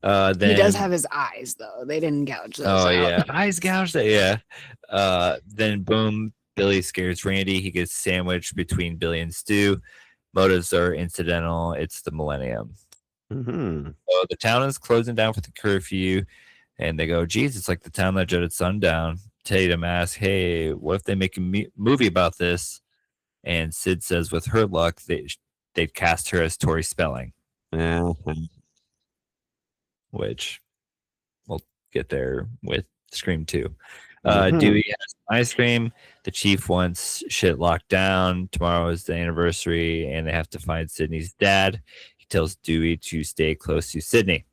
Then he does have his eyes though. They didn't gouge those out. Yeah, eyes gouged. Yeah. Then boom, Billy scares Randy. He gets sandwiched between Billy and Stu. Motives are incidental. It's the millennium. So the town is closing down for the curfew, and they go, geez, it's like the town that jutted sundown. Tatum asks, hey, what if they make a movie about this? And Sid says, with her luck, they'd cast her as Tori Spelling. Which we'll get there with Scream 2. Dewey has ice cream. The chief wants shit locked down. Tomorrow is the anniversary, and they have to find Sydney's dad. Tells Dewey to stay close to Sydney.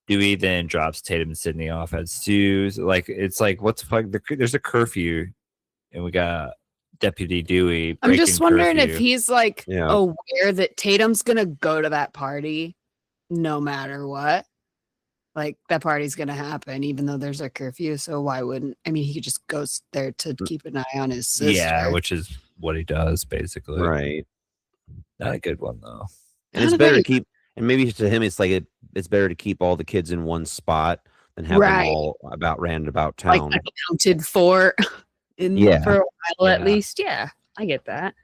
Dewey then drops Tatum and Sydney off at Stu's. It's like, what's the fuck? There's a curfew, and we got Deputy Dewey. I'm just wondering if he's aware that Tatum's gonna go to that party, no matter what. Like, that party's going to happen, even though there's a curfew. So why wouldn't, I mean, he could just go there to keep an eye on his sister. Yeah, which is what he does, basically. Right. Not a good one, though. And it's better to keep, and maybe to him, it's like it's better to keep all the kids in one spot than have them all ran about town. Like accounted for for a while at least. Yeah, I get that.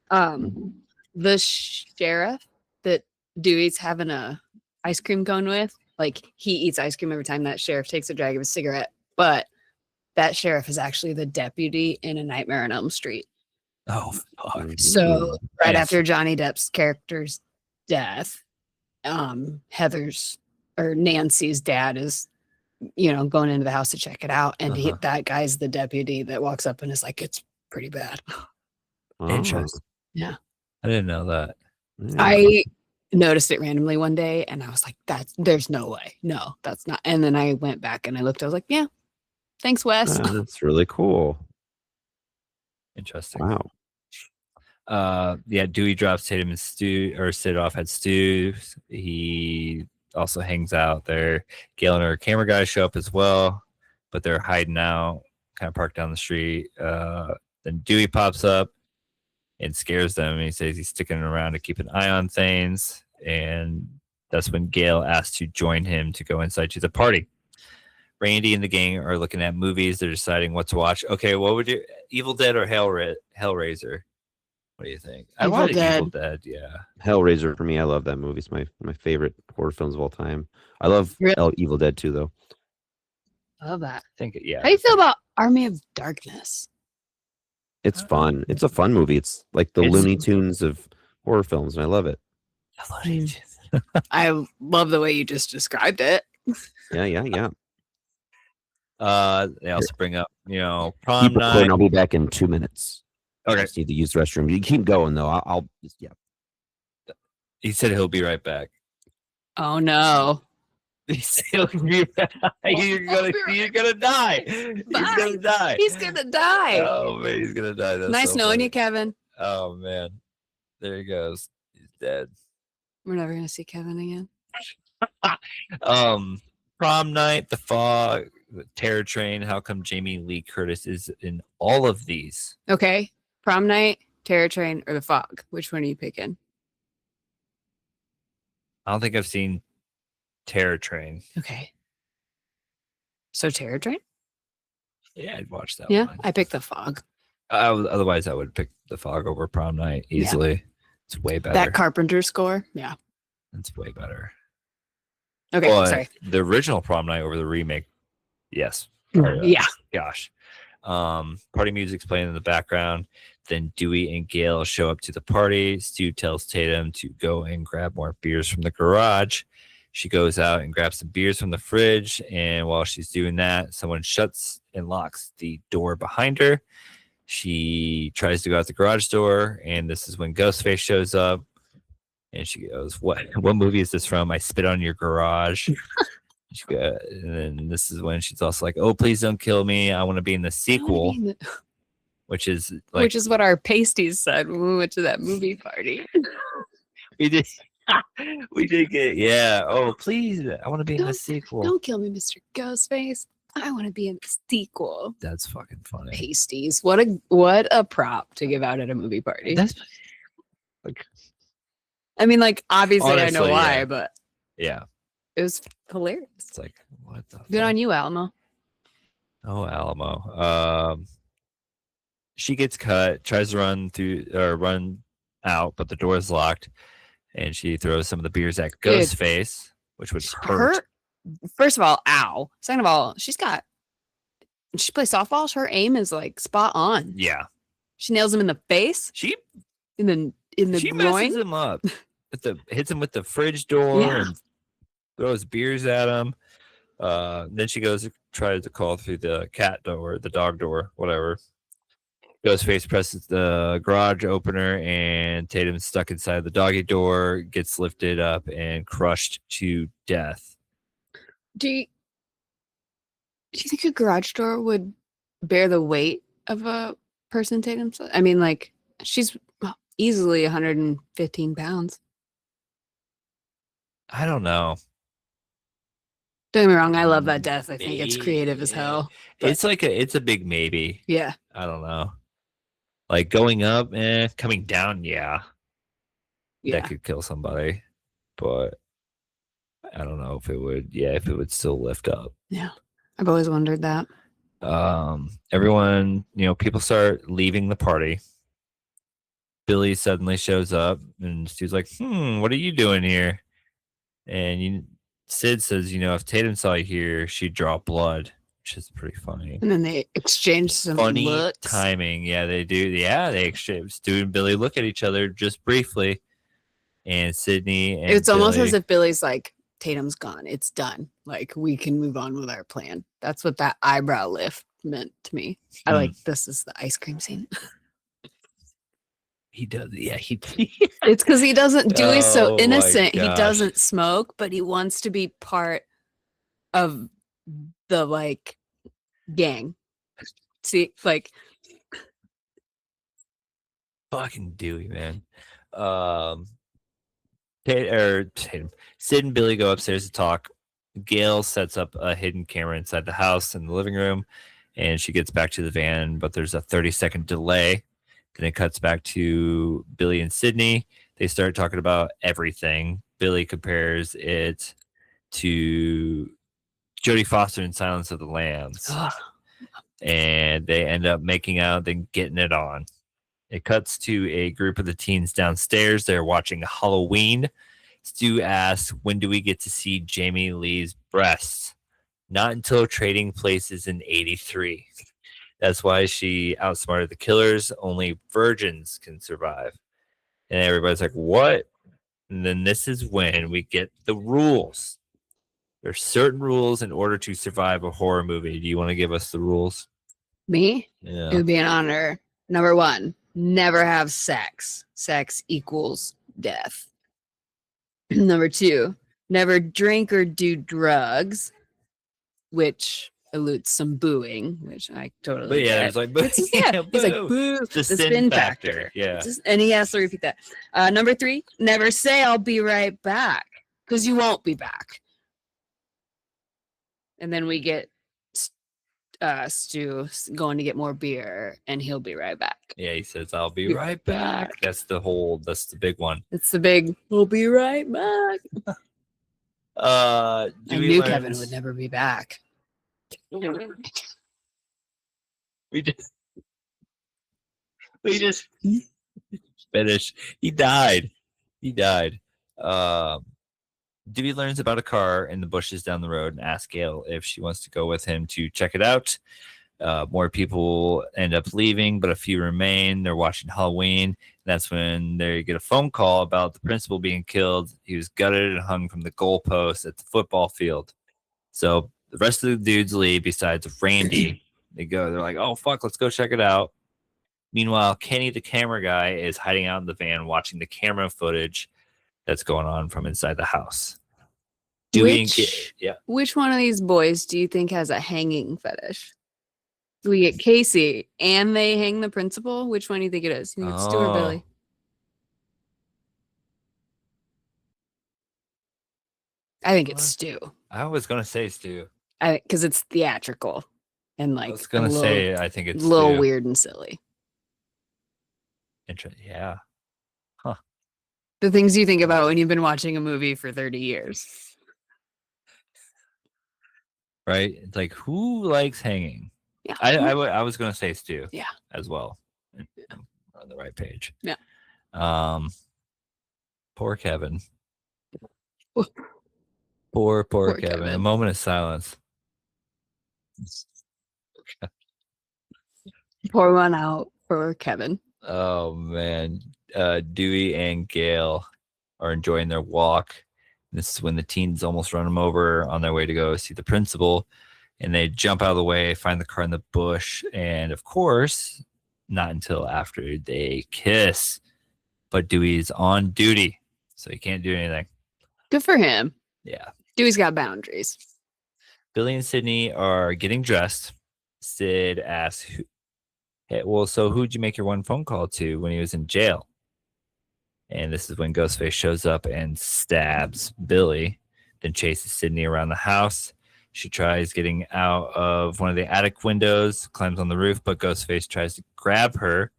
The sheriff that Dewey's having a ice cream cone with, like, he eats ice cream every time that sheriff takes a drag of a cigarette, but that sheriff is actually the deputy in A Nightmare on Elm Street. Oh, fuck. So right after Johnny Depp's character's death, Heather's or Nancy's dad is, going into the house to check it out, and that guy's the deputy that walks up and is like, "It's pretty bad." Interesting. Yeah, I didn't know that. I noticed it randomly one day, and I was like, there's no way. No, that's not. And then I went back and I looked. I was like, "Yeah, thanks, Wes." That's really cool. Interesting. Wow. Dewey drops Tatum and Stu, or Sid off at Stu. He also hangs out there. Gail and her camera guys show up as well, but they're hiding out, kind of parked down the street. Then Dewey pops up and scares them. And he says he's sticking around to keep an eye on things. And that's when Gail asks to join him to go inside to the party. Randy and the gang are looking at movies. They're deciding what to watch. Okay, what would you, Evil Dead or Hellraiser? What do you think? I watched Evil Dead, yeah. Hellraiser for me. I love that movie. It's my favorite horror films of all time. I love Evil Dead too, though. I love that. I think, yeah. How do you feel about Army of Darkness? It's fun. It's a fun movie. It's like the Looney Tunes of horror films, and I love it. I love the way you just described it. Yeah. They also bring up, prom night. I'll be back in 2 minutes. Okay. I just need to use the restroom. You keep going though. I'll just, He said he'll be right back. Oh no. He said he'll be back. You're gonna die. He's gonna die. He's gonna die. Oh man, he's gonna die. That's nice knowing you, Kevin. Oh man. There he goes. He's dead. We're never gonna see Kevin again. Prom night, The Fog, The Terror Train. How come Jamie Lee Curtis is in all of these? Okay. Prom night, Terror Train, or The Fog? Which one are you picking? I don't think I've seen Terror Train. Okay. So Terror Train? Yeah, I'd watch that one. Yeah, I picked The Fog. Otherwise, I would pick The Fog over Prom Night easily. Yeah. It's way better. That Carpenter score? Yeah. It's way better. Okay, sorry. The original Prom Night over the remake, yes. Yeah. Gosh. Party music's playing in the background. Then Dewey and Gail show up to the party. Stu tells Tatum to go and grab more beers from the garage. She goes out and grabs some beers from the fridge. And while she's doing that, someone shuts and locks the door behind her. She tries to go out the garage door. And this is when Ghostface shows up. And she goes, what movie is this from? I Spit on Your Garage. And then this is when she's also like, oh, please don't kill me. I want to be in the sequel. Which is what our pasties said when we went to that movie party. We did get, yeah. Oh, please. I want to be in the sequel. Don't kill me, Mr. Ghostface. I want to be in the sequel. That's fucking funny. Pasties. What a prop to give out at a movie party. That's like, I mean, like, obviously honestly, I know why, but yeah, it was hilarious. It's like, what the good fuck? On you, Alamo. Oh, Alamo. She gets cut, tries to run out, but the door is locked, and she throws some of the beers at Ghostface, which would hurt. First of all, ow. Second of all, she plays softball. Her aim is like spot on. Yeah, she nails him in the face. In the she groin. Messes him up. Hits him with the fridge door and throws beers at him. Then she goes to try to call through the cat door, the dog door, whatever. Ghostface presses the garage opener, and Tatum's stuck inside the doggy door, gets lifted up and crushed to death. Do you think a garage door would bear the weight of a person Tatum's? I mean, like, she's easily 115 pounds. I don't know. Don't get me wrong, I love that death. I think it's creative as hell. It's it's a big maybe. Yeah. I don't know. Like going up, coming down, yeah. That could kill somebody. But I don't know if it would still lift up. Yeah. I've always wondered that. Everyone, people start leaving the party. Billy suddenly shows up and she's like, what are you doing here? And Sid says, if Tatum saw you here, she'd draw blood, which is pretty funny. And then they exchange some funny looks. Timing. Yeah, they do. Yeah, they exchange. Stu and Billy look at each other just briefly. And Sydney and it's almost as if Billy's like, Tatum's gone. It's done. Like, we can move on with our plan. That's what that eyebrow lift meant to me. I like, this is the ice cream scene. He does. Yeah, it's because he doesn't do it so innocent. He doesn't smoke, but he wants to be part of the like gang. See, like fucking Dewey, man. Sid and Billy go upstairs to talk. Gail sets up a hidden camera inside the house in the living room, and she gets back to the van, but there's a 30-second delay. Then it cuts back to Billy and Sydney. They start talking about everything. Billy compares it to Jodie Foster in Silence of the Lambs. And they end up making out, then getting it on. It cuts to a group of the teens downstairs. They're watching Halloween. Stu asks, when do we get to see Jamie Lee's breasts? Not until Trading Places in 83. That's why she outsmarted the killers. Only virgins can survive. And everybody's like, what? And then this is when we get the rules. There's certain rules in order to survive a horror movie. Do you want to give us the rules? Me? Yeah. It would be an honor. Number 1, never have sex. Sex equals death. Number 2, never drink or do drugs, which alludes some booing, which I totally get. There's like boo. He's like, boo. The spin factor. Yeah. And he has to repeat that. Number 3, never say I'll be right back, because you won't be back. And then we get Stu going to get more beer, and he'll be right back. Yeah, he says, I'll be right back. That's the big one. It's the big, we'll be right back. I knew Kevin would never be back. We just finished. He died. Dewey learns about a car in the bushes down the road and asks Gail if she wants to go with him to check it out. More people end up leaving, but a few remain. They're watching Halloween. That's when they get a phone call about the principal being killed. He was gutted and hung from the goalpost at the football field. So the rest of the dudes leave besides Randy. They're like, oh, fuck, let's go check it out. Meanwhile, Kenny, the camera guy, is hiding out in the van watching the camera footage that's going on from inside the house. Which one of these boys do you think has a hanging fetish? We get Casey and they hang the principal. Which one do you think it is? You think it's Stu or Billy? I think it's Stu. I was gonna say Stu. Because it's theatrical and like I was gonna say I think it's a little weird and silly. Interesting. Yeah. The things you think about when you've been watching a movie for 30 years. Right? It's like, who likes hanging? Yeah. I was going to say Stu. Yeah. As well. On the right page. Yeah. Poor Kevin. Poor Kevin. A moment of silence. Pour one out for Kevin. Oh, man. Dewey and Gail are enjoying their walk. This is when the teens almost run them over on their way to go see the principal, and they jump out of the way, find the car in the bush, and of course, not until after they kiss. But Dewey's on duty, so he can't do anything. Good for him. Yeah. Dewey's got boundaries. Billy and Sydney are getting dressed. Sid asks, hey, well, so who'd you make your one phone call to when he was in jail? And this is when Ghostface shows up and stabs Billy, then chases Sydney around the house. She tries getting out of one of the attic windows, climbs on the roof, but Ghostface tries to grab her.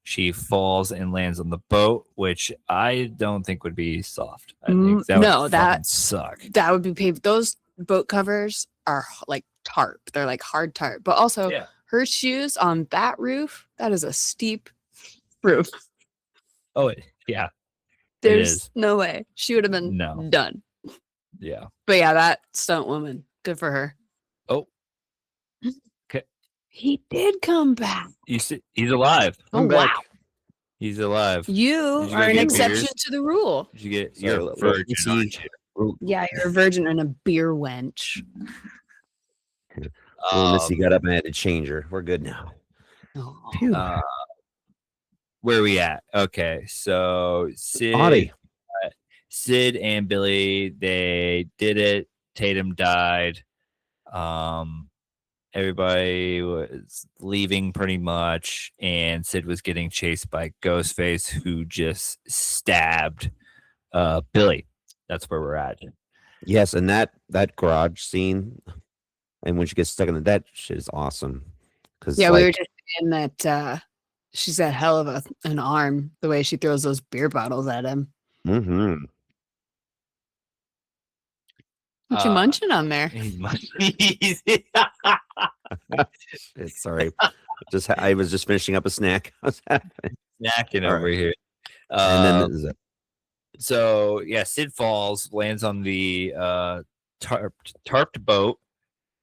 She falls and lands on the boat, which I don't think would be soft. I think that would suck. That would be painful. Those boat covers are like tarp. They're like hard tarp. But also her shoes on that roof, that is a steep roof. Oh, yeah. There's no way. She would have been done. Yeah. But yeah, that stunt woman, good for her. Oh. Okay. He did come back. He's alive. Oh, wow. He's alive. You are an exception to the rule. Did you get your virgin? Yeah, you're a virgin and a beer wench. Missy got up and had to change her. We're good now. Where are we at? Okay, so Sid and Billy, they did it. Tatum died. Everybody was leaving pretty much, and Sid was getting chased by Ghostface, who just stabbed Billy. That's where we're at. Yes, and that garage scene, and when she gets stuck in that shit is awesome. Yeah, we were just saying that she's a hell of an arm, the way she throws those beer bottles at him. Mm-hmm. What you munching on there? Sorry. I was just finishing up a snack. What's happening? Snacking over here. And then so yeah, Sid falls, lands on the tarped boat,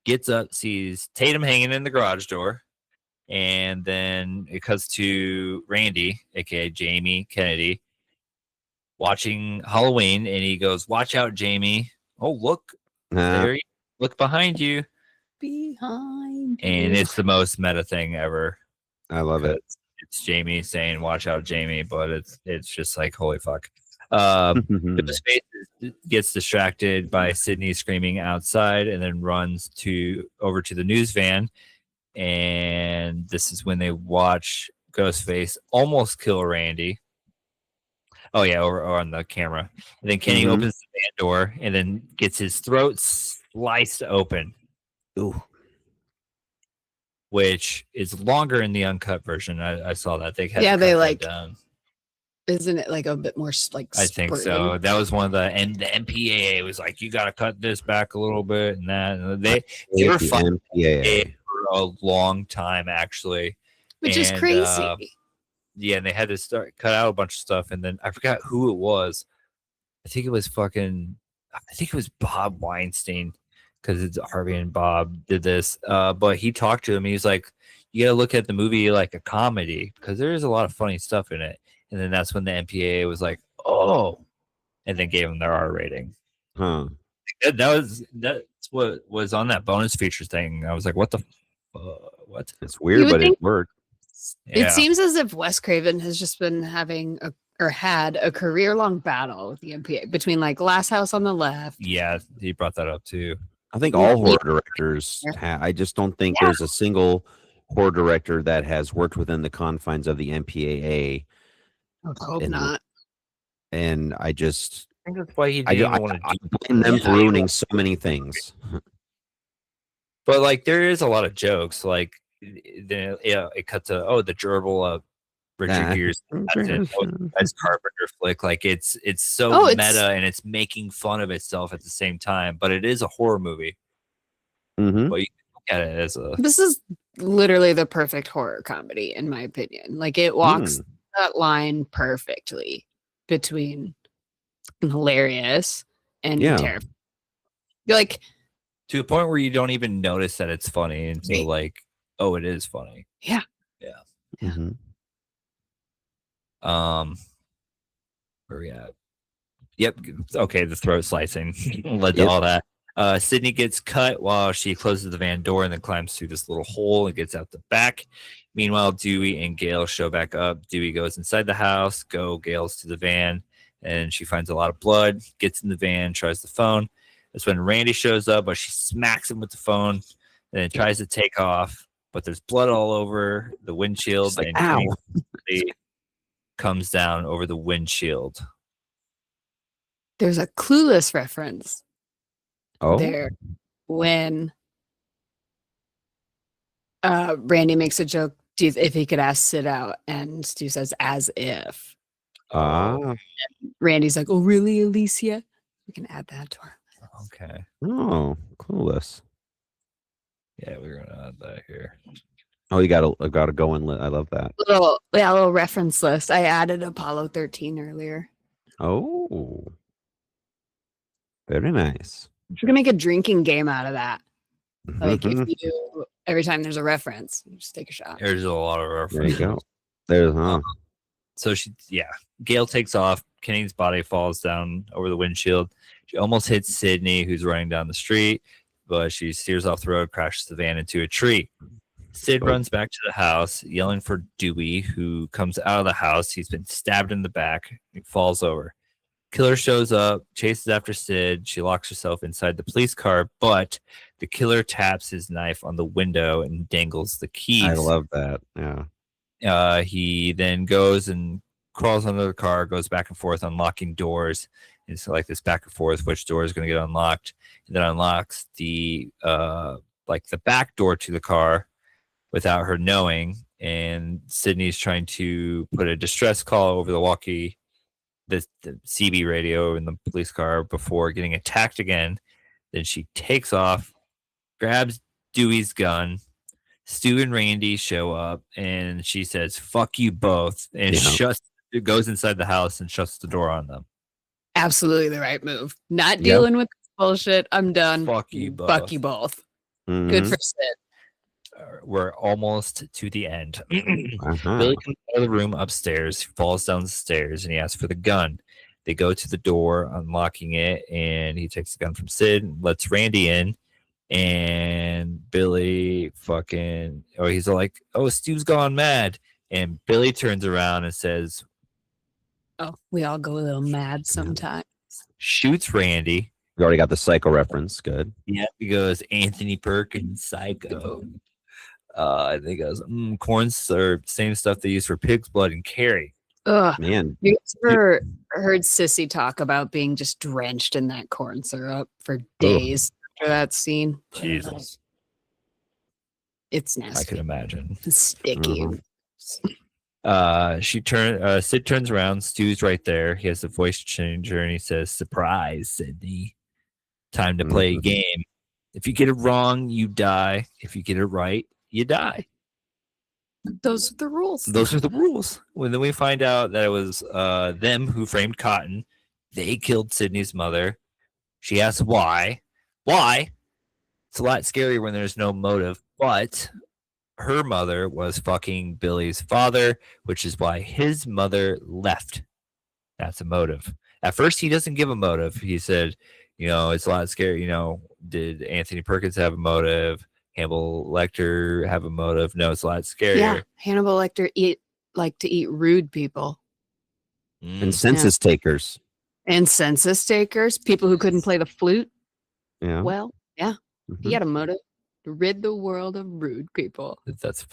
gets up, sees Tatum hanging in the garage door, and then it cuts to Randy, aka Jamie Kennedy, watching Halloween, and he goes, "Watch out, Jamie! Oh, look, there! Look behind you! Behind you!" And it's the most meta thing ever. I love it. It's Jamie saying, "Watch out, Jamie," but it's just like, holy fuck. The space gets distracted by Sydney screaming outside, and then runs over to the news van. And this is when they watch Ghostface almost kill Randy. Oh yeah, over on the camera. And then Kenny opens the van door and then gets his throat sliced open. Ooh. Which is longer in the uncut version. I saw that they had done. Isn't it like a bit more like? I think so. That was one of and the MPAA was like, you got to cut this back a little bit, and that. And they were fighting for a long time, actually, which is crazy. Yeah, and they had to cut out a bunch of stuff, and then I forgot who it was. I think it was Bob Weinstein, because it's Harvey and Bob did this. But he talked to him. He was like, you got to look at the movie like a comedy, because there is a lot of funny stuff in it. And then that's when the MPAA was like, oh, and then gave them their R rating. Huh. That's what was on that bonus feature thing. I was like, what the what? It's weird, but it worked. Yeah. It seems as if Wes Craven has just been having had a career-long battle with the MPAA between like Last House on the Left. Yeah, he brought that up too. I think all horror directors I just don't think there's a single horror director that has worked within the confines of the MPAA. I hope not. And I think that's why he didn't want to blame them for ruining so many things. But like, there is a lot of jokes. Like, it cut to the gerbil of Richard Gere's as Carpenter flick. Like, it's so meta, and it's making fun of itself at the same time. But it is a horror movie. Mm-hmm. But you can look at it as This is literally the perfect horror comedy, in my opinion. Like, it walks that line perfectly between hilarious and terrifying. You're like, to the point where you don't even notice that it's funny until like, oh, it is funny. Yeah. Mm-hmm. Where are we at? Yep. Okay, the throat slicing led to all that. Sydney gets cut while she closes the van door and then climbs through this little hole and gets out the back. Meanwhile, Dewey and Gail show back up. Dewey goes inside the house. Gail's to the van, and she finds a lot of blood. Gets in the van, tries the phone. That's when Randy shows up, but she smacks him with the phone, and then tries to take off. But there's blood all over the windshield. Like, ow. comes down over the windshield. There's a Clueless reference Oh, there when Randy makes a joke if he could ask Sid out, and Stu says, as if. Randy's like, oh, really, Alicia? We can add that to her. Okay. Oh, Clueless. Yeah, we're gonna add that here. Oh, you gotta go and I love that. A little reference list. I added Apollo 13 earlier. Oh, very nice. We're gonna make a drinking game out of that. Like if you every time there's a reference, you just take a shot. There's a lot of references. There you go. There's So Gail takes off. Kenny's body falls down over the windshield. She almost hits Sydney, who's running down the street, but she steers off the road, crashes the van into a tree. Sid runs back to the house, yelling for Dewey, who comes out of the house. He's been stabbed in the back. He falls over. Killer shows up, chases after Sid. She locks herself inside the police car, but the killer taps his knife on the window and dangles the keys. I love that. Yeah. He then goes and crawls under the car, goes back and forth, unlocking doors. It's like this back and forth, which door is going to get unlocked, and then unlocks the back door to the car without her knowing. And Sydney's trying to put a distress call over the CB radio in the police car before getting attacked again. Then she takes off, grabs Dewey's gun. Stu and Randy show up, and she says, "Fuck you both," and goes inside the house and shuts the door on them. Absolutely the right move. Not dealing with this bullshit. I'm done. Fuck you both. Fuck you both. Mm-hmm. Good for Sid. We're almost to the end. Billy comes out of the room upstairs, falls down the stairs, and he asks for the gun. They go to the door, unlocking it, and he takes the gun from Sid and lets Randy in. And Billy he's like, oh, Stu's gone mad. And Billy turns around and says, oh, we all go a little mad sometimes. Shoots Randy. We already got the Psycho reference. Good. Yeah, he goes, Anthony Perkins, Psycho. And he goes, corn syrup, same stuff they use for pig's blood and Carrie. Ugh. Man. You ever heard Sissy talk about being just drenched in that corn syrup for days after that scene? Jesus. It's nasty. I can imagine. It's sticky. Sid turns around. Stu's right there. He has a voice changer and he says, surprise, Sydney. Time to play a game. If you get it wrong, you die. If you get it right, you die. Those are the rules. Those are the rules. When then we find out that it was them who framed Cotton. They killed Sydney's mother. She asks why. Why? It's a lot scarier when there's no motive, but her mother was fucking Billy's father, which is why his mother left. That's a motive. At first, he doesn't give a motive. He said, it's a lot scary. Did Anthony Perkins have a motive? Hannibal Lecter have a motive? No, it's a lot scarier. Yeah, Hannibal Lecter like to eat rude people. And census takers. And census takers, people who couldn't play the flute. Yeah. Well, yeah. He had a motive to rid the world of rude people. That's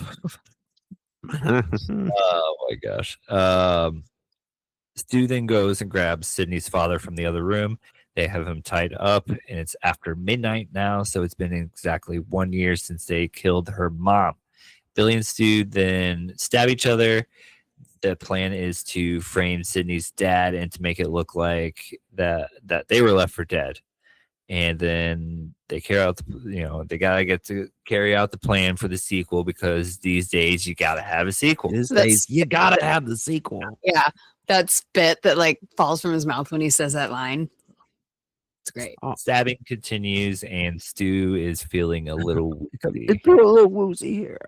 oh my gosh. Stu then goes and grabs Sydney's father from the other room. They have him tied up, and it's after midnight now, so it's been exactly 1 year since they killed her mom. Billy and Stu then stab each other. The plan is to frame Sydney's dad and to make it look like that they were left for dead. And then they carry out they gotta get to carry out the plan for the sequel, because these days you gotta have a sequel. You gotta have the sequel. Yeah, that spit that falls from his mouth when he says that line. It's great. Stabbing continues, and Stu is feeling a little woozy. It's a little woozy here.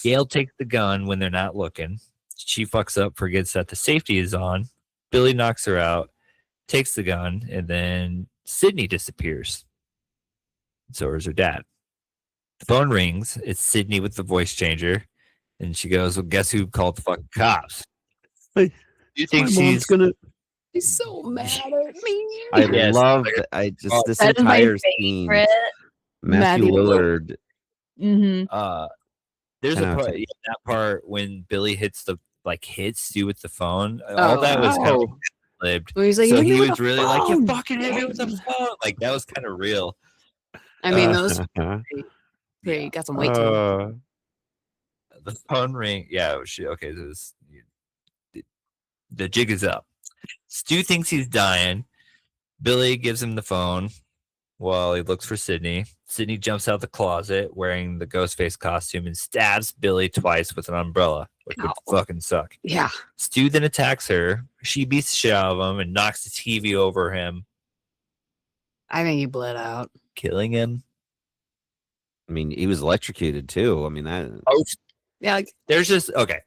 Gail takes the gun when they're not looking. She fucks up, forgets that the safety is on. Billy knocks her out, takes the gun, and then Sydney disappears. So is her dad. The phone rings. It's Sydney with the voice changer. And she goes, well, guess who called the fucking cops? Hey, do you think she's gonna... She's so mad at me. I love this entire scene. Matthew Lillard. Mm-hmm. There's a part, that part when Billy hits the like hit Stu with the phone. All that was kind of lived. He's like, so he was really like, you fucking hit me with the phone. Like that was kind of real. I mean, those pretty got some weight to them. The phone ring. Yeah. Okay. The jig is up. Stu thinks he's dying. Billy gives him the phone while he looks for Sydney. Sydney jumps out the closet wearing the Ghostface costume and stabs Billy twice with an umbrella, which would fucking suck. Yeah. Stu then attacks her. She beats the shit out of him and knocks the TV over him. I think he bled out. Killing him. I mean, he was electrocuted too. I mean, that. Oh, yeah. Like, there's just, okay.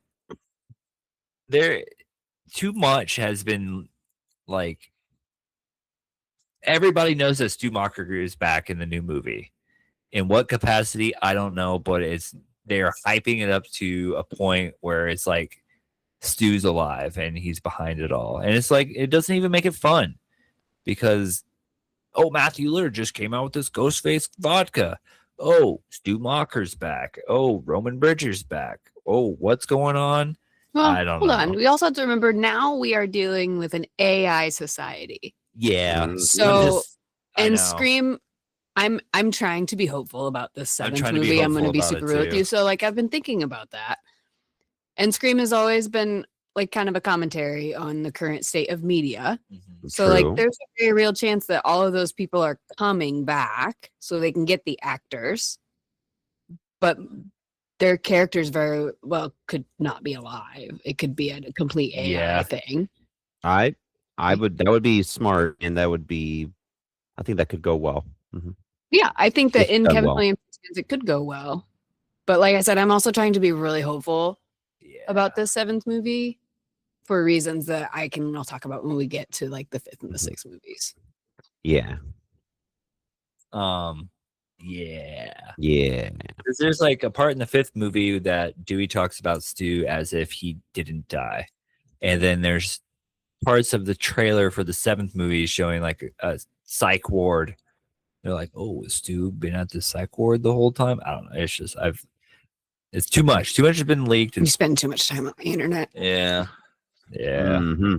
Too much has been like, everybody knows that Stu Macher is back in the new movie. In what capacity, I don't know, but they're hyping it up to a point where it's like Stu's alive and he's behind it all. And it's like, it doesn't even make it fun because, Matthew Lillard just came out with this Ghostface vodka. Stu Macher's back. Roman Bridger's back. What's going on? Well, I don't know. Hold on. We also have to remember now we are dealing with an AI society. Yeah. So, Scream, I'm trying to be hopeful about this seventh movie. I'm going to be super real with you. So, like, I've been thinking about that. And Scream has always been like kind of a commentary on the current state of media. Mm-hmm. So, like, there's a very real chance that all of those people are coming back so they can get the actors. But their characters very well could not be alive. It could be a complete AI thing. That would be smart, and I think that could go well. Mm-hmm. Yeah, I think that in Kevin Williams' hands, it could go well. But like I said, I'm also trying to be really hopeful about this seventh movie for reasons that I'll talk about when we get to like the fifth and the sixth movies. Yeah. Yeah. Because there's like a part in the fifth movie that Dewey talks about Stu as if he didn't die. And then there's parts of the trailer for the seventh movie showing like a psych ward. They're like, has Stu been at the psych ward the whole time? I don't know. It's just it's too much. Too much has been leaked. You spend too much time on the internet. Yeah. Mm-hmm.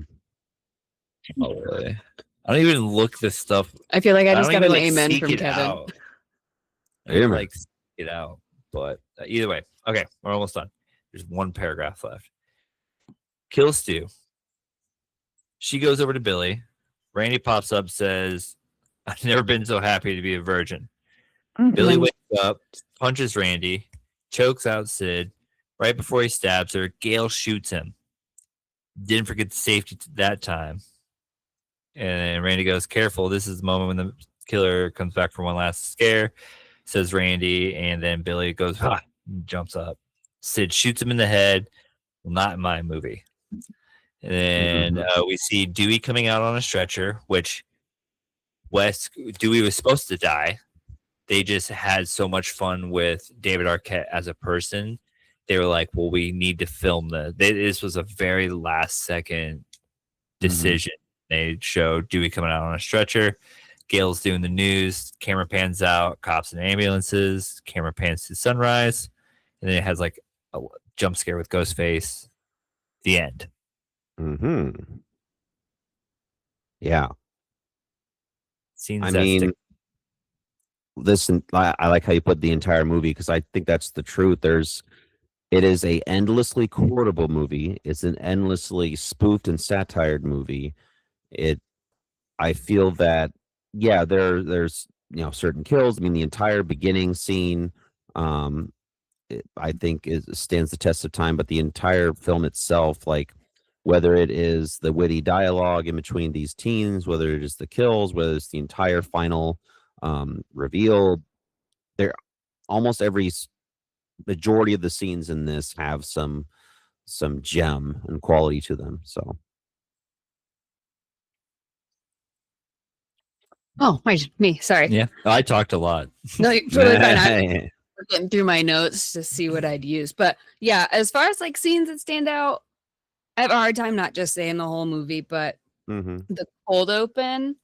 Probably. I don't even look this stuff. I feel like I just got an amen from Kevin. I seek it out. But either way. Okay, we're almost done. There's one paragraph left. Kill Stu. She goes over to Billy. Randy pops up, says, I've never been so happy to be a virgin. Mm-hmm. Billy wakes up, punches Randy, chokes out Sid. Right before he stabs her, Gale shoots him. Didn't forget the safety that time. And Randy goes, careful. This is the moment when the killer comes back for one last scare, says Randy. And then Billy goes, jumps up. Sid shoots him in the head. Well, not in my movie. And then we see Dewey coming out on a stretcher, which Dewey was supposed to die. They just had so much fun with David Arquette as a person. They were like, well, we need to film this. This was a very last second decision. They showed Dewey coming out on a stretcher. Gale's doing the news. Camera pans out. Cops and ambulances. Camera pans to sunrise. And then it has like a jump scare with Ghostface. The end. Mm-hmm. Yeah. Listen, I like how you put the entire movie because I think that's the truth. It is a endlessly quotable movie. It's an endlessly spoofed and satired movie. I feel that, there's certain kills. I mean, the entire beginning scene, I think stands the test of time. But the entire film itself, like whether it is the witty dialogue in between these teens, whether it is the kills, whether it's the entire final reveal, there almost every majority of the scenes in this have some gem and quality to them. So. Me. Sorry. Yeah, I talked a lot. No, you're totally fine. I'm getting through my notes to see what I'd use. But yeah, as far as like scenes that stand out, I have a hard time not just saying the whole movie, but the cold open,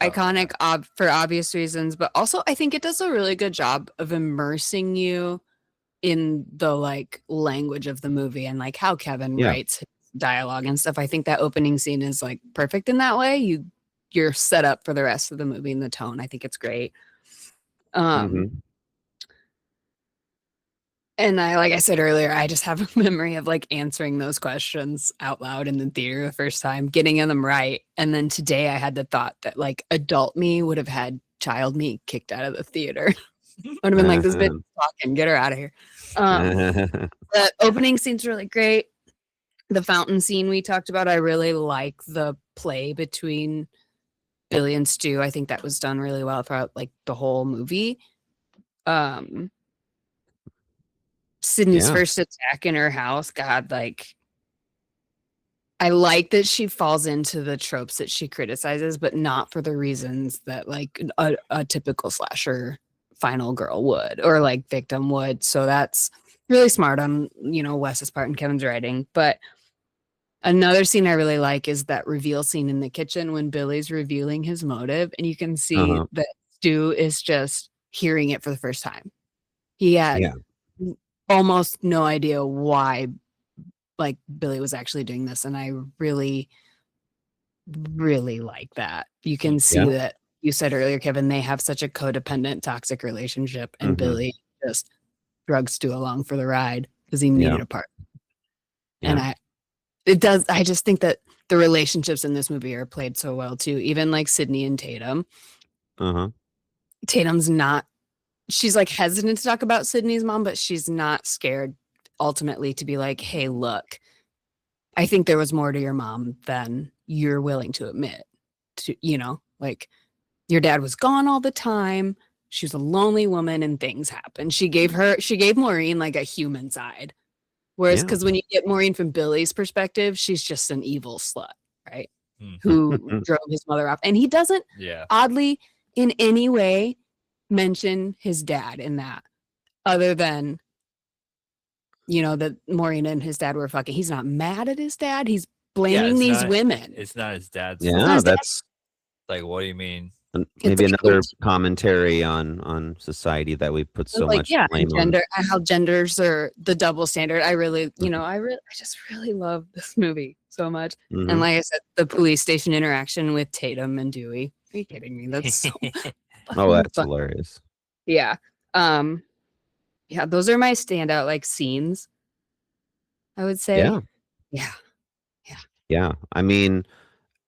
iconic for obvious reasons. But also, I think it does a really good job of immersing you in the like language of the movie and like how Kevin writes his dialogue and stuff. I think that opening scene is like perfect in that way. You're set up for the rest of the movie and the tone. I think it's great. And like I said earlier, I just have a memory of like answering those questions out loud in the theater the first time, getting them right. And then today I had the thought that like adult me would have had child me kicked out of the theater. Would have been like, this bitch talking, get her out of here. The opening scene's really great. The fountain scene we talked about, I really like the play between Billy and Stu. I think that was done really well throughout like the whole movie. Sydney's first attack in her house, God, like I like that she falls into the tropes that she criticizes, but not for the reasons that like a typical slasher final girl would or like victim would. So that's really smart on, you know, Wes's part and Kevin's writing. But another scene I really like is that reveal scene in the kitchen when Billy's revealing his motive, and you can see that Stu is just hearing it for the first time. He had almost no idea why like Billy was actually doing this, and I really like that. You can see that you said earlier, Kevin, they have such a codependent toxic relationship, and Billy just drugs Stu along for the ride because he needed a part. And I just think that the relationships in this movie are played so well too, even like Sydney and Tatum. Tatum's not, she's like hesitant to talk about Sydney's mom, but she's not scared ultimately to be like, hey, look, I think there was more to your mom than you're willing to admit to, you know, like your dad was gone all the time. She was a lonely woman and things happen. She gave Maureen like a human side. Whereas, because when you get Maureen from Billy's perspective, she's just an evil slut, right? Who drove his mother off. And he doesn't oddly in any way mention his dad in that, other than, you know, that Maureen and his dad were fucking. He's not mad at his dad. He's blaming these women. It's not his dad's. Yeah, that's like, what do you mean? Maybe another commentary on society that we put so much blame gender, on. How genders are the double standard. I really, you know, I just really love this movie so much. And like I said, the police station interaction with Tatum and Dewey. Are you kidding me? That's so that's fun. Hilarious. Yeah. Yeah, those are my standout like scenes, I would say. Yeah. I mean,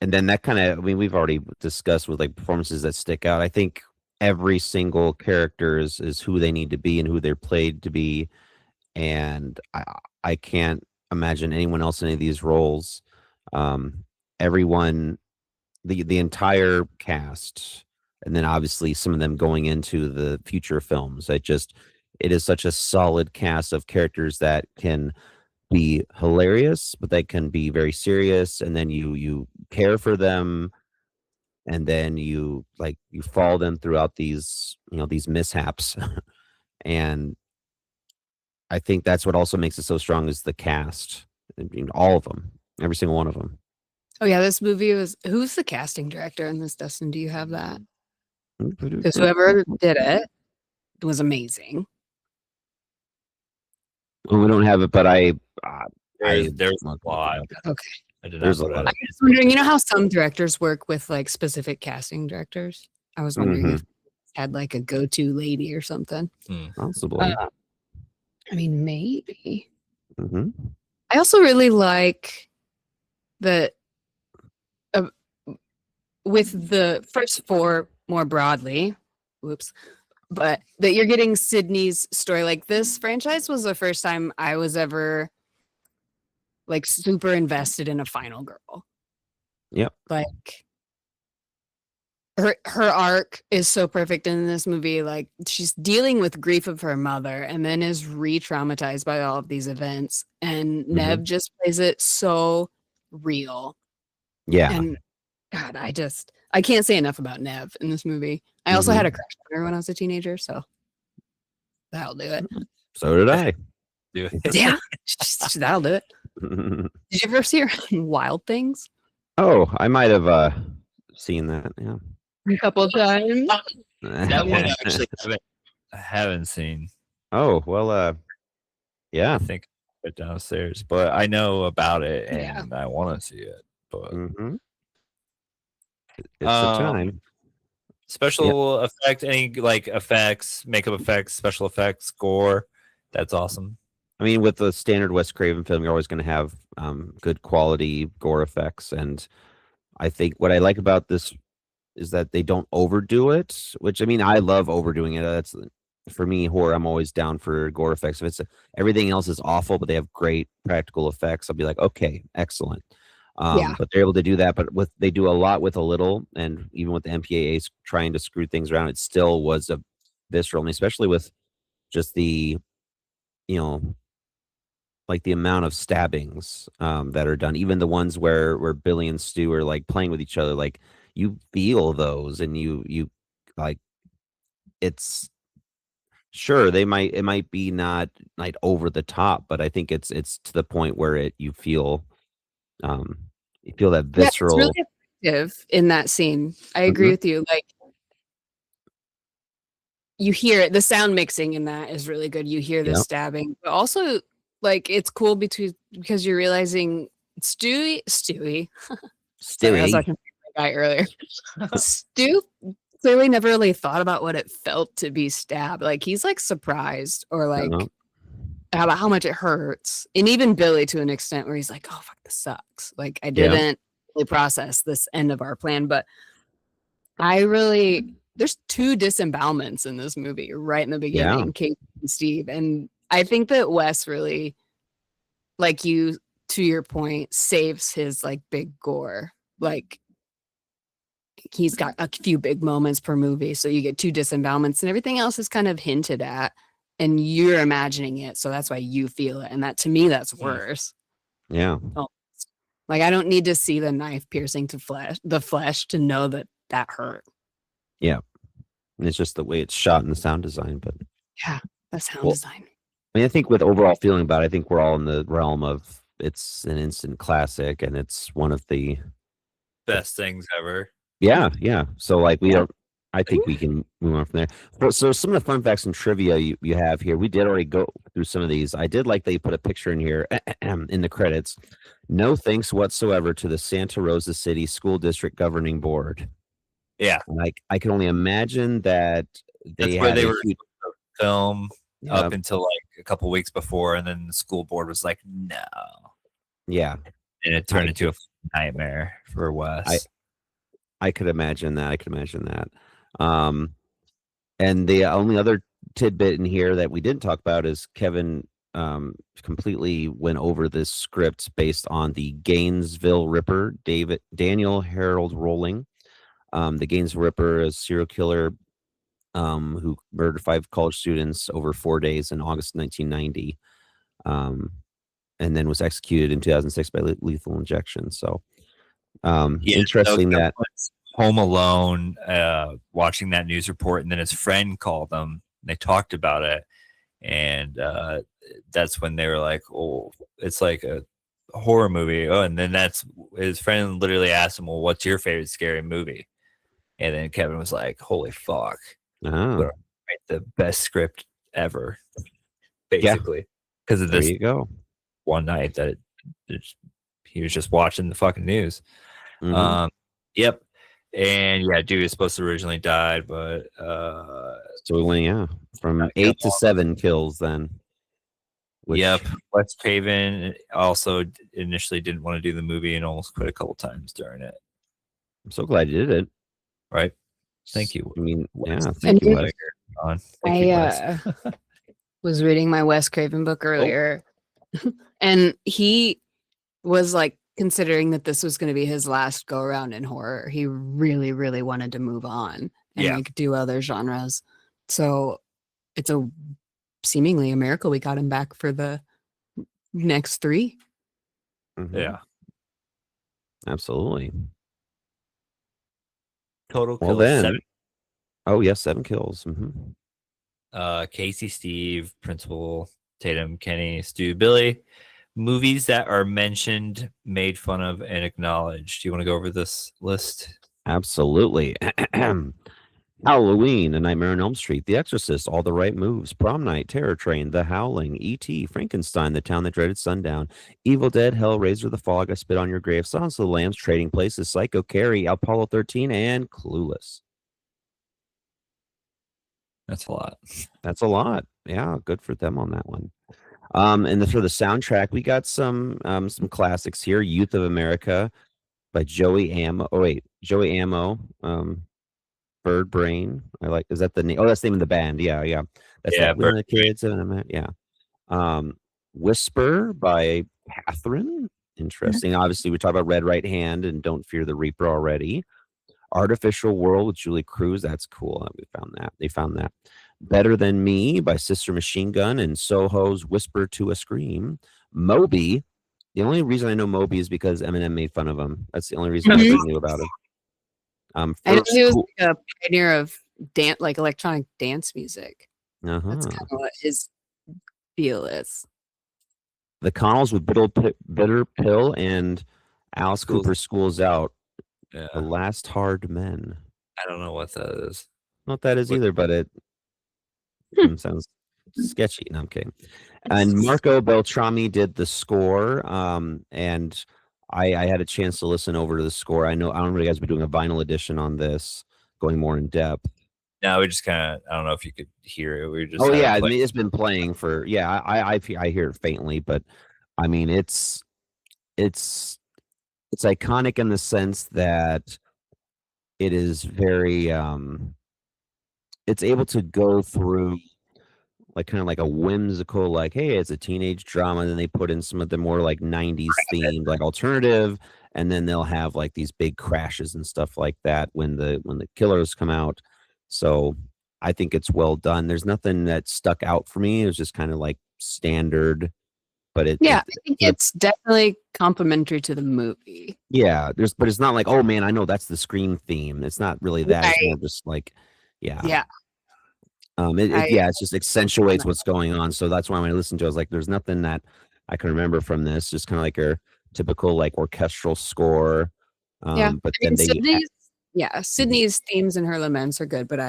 and then that kind of, I mean, we've already discussed with like performances that stick out. I think every single character is who they need to be and who they're played to be. And I can't imagine anyone else in any of these roles. Everyone, the entire cast, and then obviously some of them going into the future films. It is such a solid cast of characters that can be hilarious, but they can be very serious, and then you care for them, and then you follow them throughout these mishaps. And I think that's what also makes it so strong is the cast. I mean, all of them, every single one of them. Oh yeah, this movie who's the casting director in this, Dustin? Do you have that? Because whoever did it was amazing. Well, we don't have it, but there's a lot. Okay. There's a lot. I'm just wondering, you know how some directors work with like specific casting directors? I was wondering if had like a go-to lady or something. Possibly. I mean, maybe. I also really like that with the first four more broadly. But that you're getting Sydney's story. Like this franchise was the first time I was ever like super invested in a final girl. Yep. Like her arc is so perfect in this movie. Like she's dealing with grief of her mother and then is re-traumatized by all of these events. And Nev just plays it so real. Yeah. And God, I can't say enough about Nev in this movie. I also had a crush on her when I was a teenager, so that'll do it. So did I. Yeah, that'll do it. Did you ever see her in Wild Things? Oh, I might have seen that. Yeah, a couple of times. That one actually I haven't seen. Oh well, Yeah. I think it's downstairs, but I know about it and I want to see it. But it's a time. Special effect, any like effects, makeup effects, special effects, score. That's awesome. I mean, with the standard Wes Craven film, you're always going to have good quality gore effects, and I think what I like about this is that they don't overdo it. Which I mean, I love overdoing it. That's for me horror. I'm always down for gore effects. If it's everything else is awful, but they have great practical effects, I'll be like, okay, excellent. But they're able to do that. But they do a lot with a little, and even with the MPAA trying to screw things around, it still was a visceral, and especially with just the, like the amount of stabbings that are done, even the ones where Billy and Stu are like playing with each other, like you feel those, and you like it's sure it might be not like over the top, but I think it's to the point where you feel that visceral. Yeah, it's really effective in that scene. I agree with you. Like you hear it, the sound mixing in that is really good. You hear the stabbing, but also like it's cool because you're realizing Stewie. Sorry, I was talking to the guy earlier. Stu clearly never really thought about what it felt to be stabbed. Like he's like surprised or like about how much it hurts. And even Billy to an extent where he's like, oh fuck, this sucks. Like I didn't really process this end of our plan, but there's 2 disembowelments in this movie right in the beginning, Kate and Steve. And I think that Wes really, like you, to your point, saves his like big gore. Like he's got a few big moments per movie. So you get 2 disembowelments and everything else is kind of hinted at and you're imagining it. So that's why you feel it. And that to me, that's worse. Yeah. Like I don't need to see the knife piercing to the flesh to know that hurt. Yeah. And it's just the way it's shot in the sound design, but the sound design. I mean, I think with overall feeling about it, I think we're all in the realm of it's an instant classic and it's one of the best things ever. Yeah. So like I think we can move on from there. So some of the fun facts and trivia you have here, we did already go through some of these. I did like that you put a picture in here in the credits. No thanks whatsoever to the Santa Rosa City School District Governing Board. Yeah. Like I can only imagine that that's where they were film up until like a couple weeks before, and then the school board was like, no. Yeah. And it turned into a nightmare for Wes. I could imagine that. And the only other tidbit in here that we didn't talk about is Kevin completely went over this script based on the Gainesville Ripper, Daniel Harold Rowling. The Gainesville Ripper is a serial killer who murdered 5 college students over 4 days in August 1990, and then was executed in 2006 by lethal injection. So interesting that Home Alone, watching that news report, and then his friend called them. They talked about it, and that's when they were like, "Oh, it's like a horror movie." Oh, and then that's his friend literally asked him, "Well, what's your favorite scary movie?" And then Kevin was like, "Holy fuck, write the best script ever," basically, because of this. There you go. One night that he was just watching the fucking news. Yep. And dude is supposed to originally died, but so we went from 8 to 7 kills then. Wes Craven also initially didn't want to do the movie and almost quit a couple times during it. I'm so glad you did it. Right. Thank you. I mean, thank you, Wes. I was reading my Wes Craven book earlier, and he was like considering that this was going to be his last go around in horror. He really, really wanted to move on and like do other genres. So it's seemingly a miracle we got him back for the next 3. Yeah, absolutely. Total kills 7. Oh yes, 7 kills. Casey, Steve, Principal, Tatum, Kenny, Stu, Billy. Movies that are mentioned, made fun of, and acknowledged. Do you want to go over this list? Absolutely. Halloween, A Nightmare on Elm Street, The Exorcist, All the Right Moves, Prom Night, Terror Train, The Howling, E.T., Frankenstein, The Town That Dreaded Sundown, Evil Dead, Hellraiser, The Fog, I Spit on Your Grave, Silence of the Lambs, Trading Places, Psycho, Carrie, Apollo 13, and Clueless. That's a lot. That's a lot. Yeah, good for them on that one. And for the soundtrack, we got some classics here. Youth of America by Joey Ammo. Oh wait, Joey Ammo. Bird Brain. Is that the name? Oh, that's the name of the band. Yeah, yeah. That's Yeah, that. When the kids and yeah. Whisper by Catherine. Interesting. Obviously, we talked about Red Right Hand and Don't Fear the Reaper already. Artificial World with Julie Cruz. That's cool. We found that. They found that. Better Than Me by Sister Machine Gun and Soho's Whisper to a Scream. Moby. The only reason I know Moby is because Eminem made fun of him. That's the only reason I knew about him. I know he was a pioneer of like electronic dance music. That's kind of what his feel is. The Connells with Bitter Pill and Alice Cooper School's Out. Yeah. The Last Hard Men. I don't know what that is. Not what that is either, but it sounds sketchy. No, I'm kidding. And Marco Beltrami did the score. And I had a chance to listen over to the score. I don't know if you guys been doing a vinyl edition on this, going more in depth. No, we just kind of, I don't know if you could hear it. We just I mean, it's been playing for I hear it faintly, but I mean it's iconic in the sense that it is very it's able to go through like kind of like a whimsical, like, hey, it's a teenage drama, and then they put in some of the more like 90s themed like alternative, and then they'll have like these big crashes and stuff like that when the killers come out. So I think it's well done. There's nothing that stuck out for me. It was just kind of like standard, but I think it's definitely complimentary to the movie. Yeah, but it's not like, oh man, I know that's the Scream theme. It's not really that. Right. It's more just like, yeah. It just accentuates what's going on. So that's why when I listened to it, I was like, there's nothing that I can remember from this. Just kind of like a typical like orchestral score. But then Sydney's themes and her laments are good, but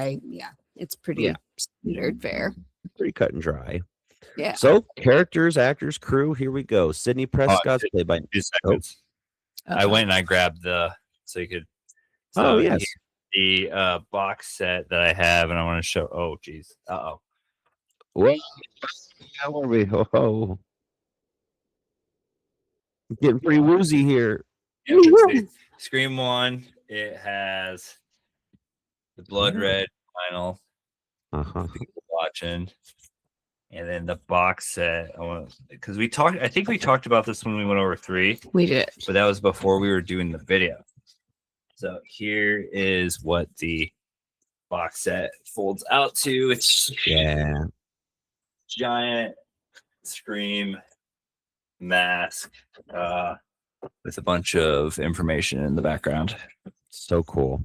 it's pretty standard fare. Pretty cut and dry. Yeah. So characters, actors, crew. Here we go. Sydney Prescott's played by. 2 seconds. I went and I grabbed so you could. So yes. The box set that I have, and I want to show. Oh, geez. What? How are we? Oh, getting pretty woozy here. Yeah, Scream 1. It has the blood red vinyl. People watching, and then the box set. Because I think we talked about this when we went over 3. We did, but that was before we were doing the video. So here is what the box set folds out to. It's giant Scream mask with a bunch of information in the background. So cool.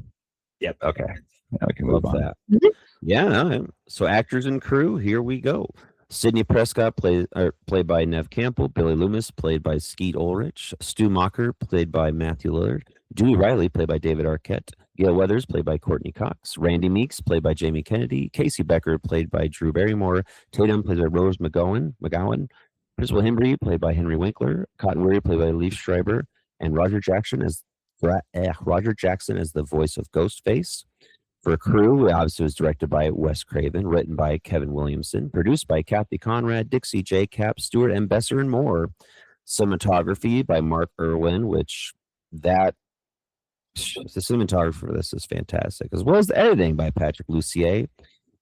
Yep. Okay. Now we can move on. That. Yeah. So actors and crew, here we go. Sydney Prescott played by Neve Campbell, Billy Loomis played by Skeet Ulrich, Stu Macher played by Matthew Lillard, Dewey Riley played by David Arquette, Gail Weathers played by Courtney Cox, Randy Meeks played by Jamie Kennedy, Casey Becker played by Drew Barrymore, Tatum played by Rose McGowan, Principal Hembry played by Henry Winkler, Cotton Weary played by Leif Schreiber, and Roger Jackson as the voice of Ghostface. For crew, obviously was directed by Wes Craven, written by Kevin Williamson, produced by Kathy Conrad, Dixie J. Cap, Stuart M. Besser, and more. Cinematography by Mark Irwin, the cinematography for this is fantastic, as well as the editing by Patrick Lussier.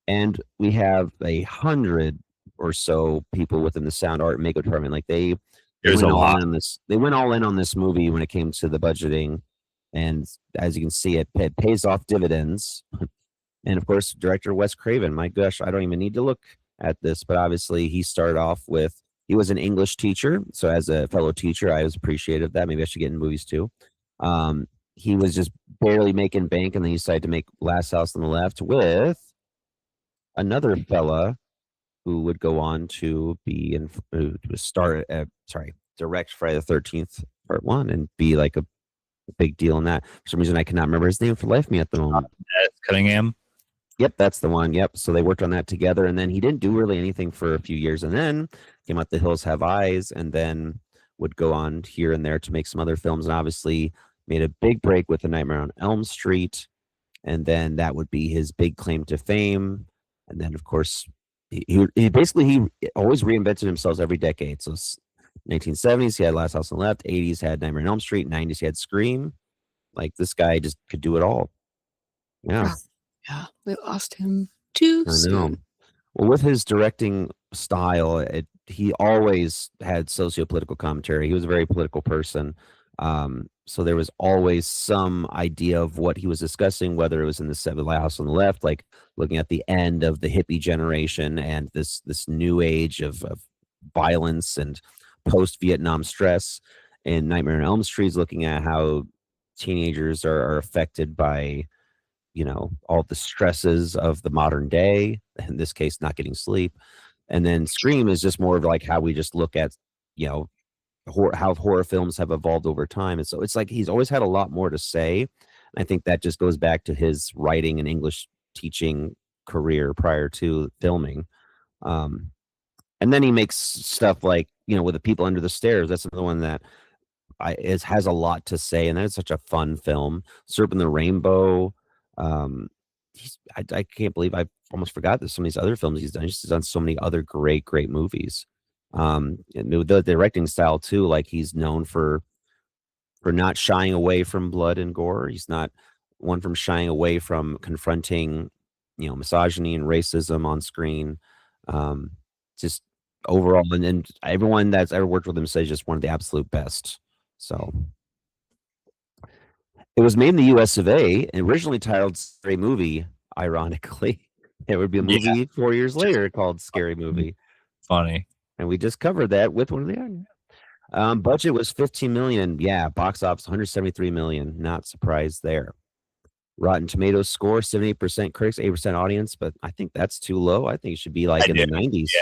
And we have 100 or so people within the sound art and makeup department. Like they went all in on this movie when it came to the budgeting. And as you can see, it pays off dividends. And of course, director Wes Craven. My gosh, I don't even need to look at this, but obviously he started off with, he was an English teacher. So as a fellow teacher, I was appreciative of that. Maybe I should get in movies too. He was just barely making bank, and then he decided to make Last House on the Left with another fella who would go on to be direct Friday the 13th Part 1 and be like a big deal in that. For some reason, I cannot remember his name for life of me at the moment. Cunningham. Yep, that's the one. Yep. So they worked on that together, and then he didn't do really anything for a few years, and then came out The Hills Have Eyes, and then would go on here and there to make some other films, and obviously made a big break with The Nightmare on Elm Street, and then that would be his big claim to fame. And then, of course, he basically he always reinvented himself every decade. So 1970s, he had Last House on the Left. 80s had Nightmare on Elm Street. 90s, he had Scream. Like, this guy just could do it all. Yeah. Yeah, we lost him too soon. Well, with his directing style, he always had socio-political commentary. He was a very political person. So there was always some idea of what he was discussing, whether it was in the House on the Left, like looking at the end of the hippie generation and this new age of violence and post-Vietnam stress. And Nightmare on Elm Street is looking at how teenagers are affected by all the stresses of the modern day, in this case, not getting sleep. And then Scream is just more of like how we just look at, how horror films have evolved over time. And so it's like he's always had a lot more to say. And I think that just goes back to his writing and English teaching career prior to filming. And then he makes stuff like, with The People Under the Stairs. That's another one that has a lot to say. And that is such a fun film. Serpent the Rainbow. I can't believe I almost forgot that some of these other films he's done. He's done so many other great movies. And the directing style too, like he's known for not shying away from blood and gore. He's not one from shying away from confronting, misogyny and racism on screen. Just overall, and everyone that's ever worked with him says just one of the absolute best. So. It was made in the US of A, and originally titled Scary Movie, ironically. It would be a movie 4 years later called Scary Movie. Funny. And we just covered that with one of the budget was $15 million. Yeah, box office $173 million. Not surprised there. Rotten Tomatoes score 78% critics, 8% audience, but I think that's too low. I think it should be like in the 90s. Yeah.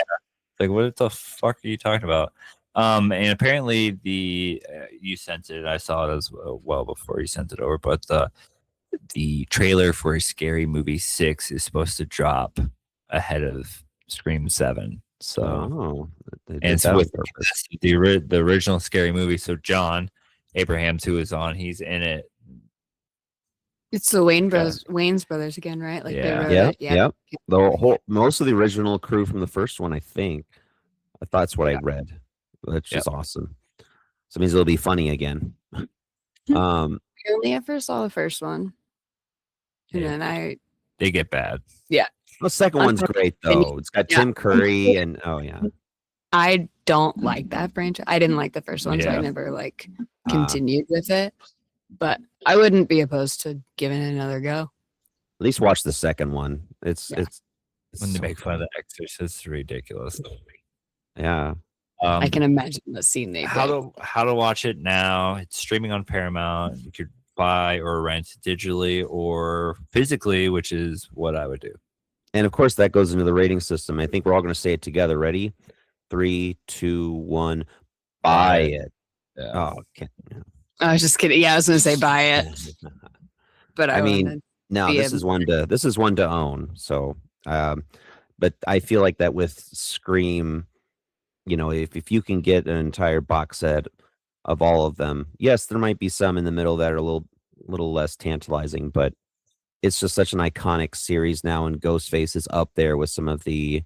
Like, what the fuck are you talking about? And apparently you sent it. I saw it as well before you sent it over. But the trailer for Scary Movie 6 is supposed to drop ahead of Scream 7. So, and it's with the original Scary Movie. So John Abrahams, who is on, he's in it. It's the Wayne's brothers again, right? Like yeah. Most of the original crew from the first one, I think. I thought that's what I read. That's just awesome. So it means it'll be funny again. I only ever saw the first one. And then they get bad. Yeah. The second one's great though. It's got Tim Curry and I don't like that franchise. I didn't like the first one, so I never continued with it. But I wouldn't be opposed to giving it another go. At least watch the second one. It's when they make fun of the Exorcist, it's ridiculous. Yeah. I can imagine the scene they how to watch it now. It's streaming on Paramount. You could buy or rent digitally or physically, which is what I would do. And of course, that goes into the rating system. I think we're all going to say it together. Ready? 3, 2, 1. Buy it. Yeah. Oh, okay. I was just kidding. Yeah, I was going to say buy it. But I mean, no, this is one to own. So, but I feel like that with Scream. If you can get an entire box set of all of them, yes, there might be some in the middle that are a little less tantalizing, but it's just such an iconic series now, and Ghostface is up there with some of the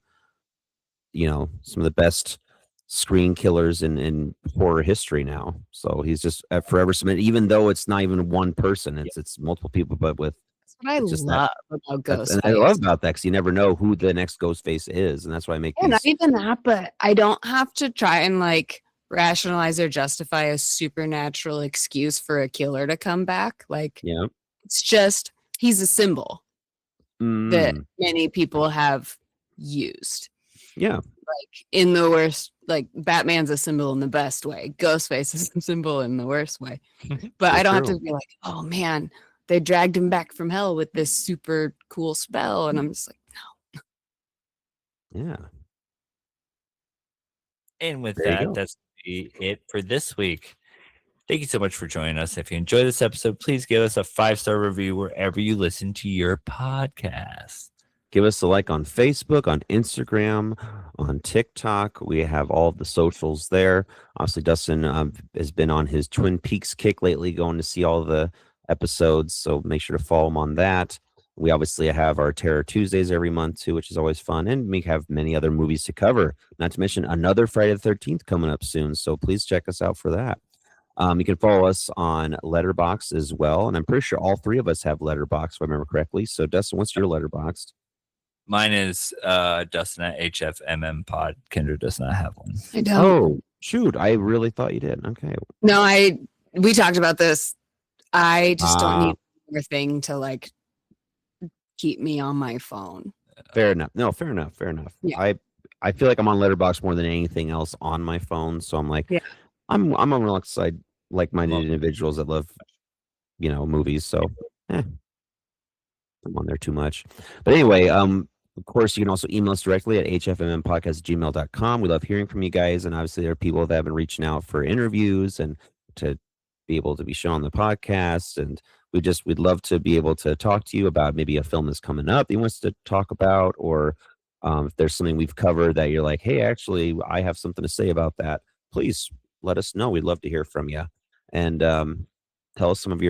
best screen killers in horror history now. So he's just forever submitted, even though it's not even one person, it's multiple people, but with what I love about Ghostface. And I love about that because you never know who the next Ghostface is, and that's why I make. Not even that, but I don't have to try and rationalize or justify a supernatural excuse for a killer to come back. It's just he's a symbol that many people have used. Yeah, in the worst, Batman's a symbol in the best way. Ghostface is a symbol in the worst way. But I don't have to be like, oh man, they dragged him back from hell with this super cool spell. And I'm just like, no. Yeah. And with that, that's it for this week. Thank you so much for joining us. If you enjoyed this episode, please give us a 5-star review wherever you listen to your podcast. Give us a like on Facebook, on Instagram, on TikTok. We have all of the socials there. Obviously, Dustin has been on his Twin Peaks kick lately, going to see all the episodes. So make sure to follow him on that. We obviously have our Terror Tuesdays every month too, which is always fun. And we have many other movies to cover, not to mention another Friday the 13th coming up soon. So please check us out for that. You can follow us on Letterboxd as well. And I'm pretty sure all three of us have Letterboxd, if I remember correctly. So Dustin, what's your Letterboxd? Mine is Dustin at HFMM Pod. Kendra does not have one. I don't. Oh, shoot. I really thought you did. Okay. No, we talked about this. I just don't need another thing to like keep me on my phone. Fair enough. No, fair enough. Yeah. I feel like I'm on Letterboxd more than anything else on my phone. So I'm like, I'm alongside like-minded individuals that love, movies. So I'm on there too much. But anyway, of course, you can also email us directly at hfmmpodcast@gmail.com. We love hearing from you guys. And obviously, there are people that have been reaching out for interviews and to be able to be shown on the podcast. And we'd love to be able to talk to you about maybe a film that's coming up that you want us to talk about, or if there's something we've covered that you're like, hey, actually, I have something to say about that. Please let us know. We'd love to hear from you. And tell us some of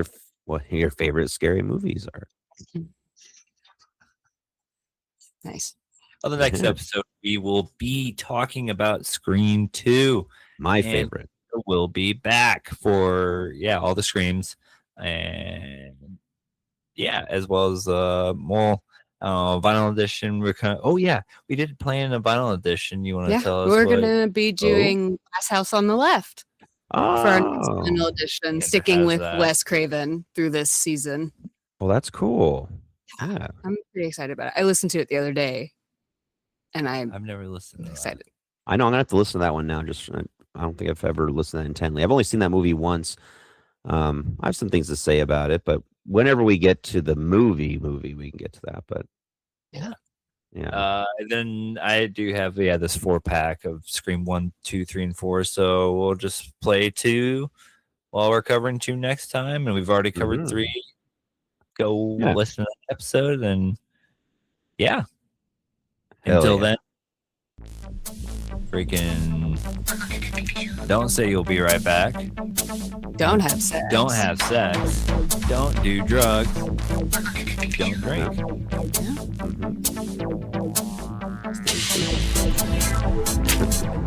what your favorite scary movies are. Nice. On the next episode, we will be talking about Scream 2. My favorite. We'll be back for all the Screams, and as well as more vinyl edition. We're we did plan a vinyl edition. You want to tell us? We're gonna be doing Glass House on the Left for our next vinyl edition, sticking with Wes Craven through this season. Well, that's cool. Yeah. I'm pretty excited about it. I listened to it the other day, and I've never listened to excited. That. I know I'm gonna have to listen to that one now. I don't think I've ever listened to that intently. I've only seen that movie once. I have some things to say about it, but whenever we get to the movie, we can get to that. But yeah. Then I do have this 4-pack of Scream 1, 2, 3, and 4. So we'll just play 2 while we're covering 2 next time, and we've already covered 3. Go listen to that episode, and until then, freaking don't say you'll be right back. Don't have sex. Don't have sex. Don't do drugs. Don't drink.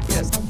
Yes.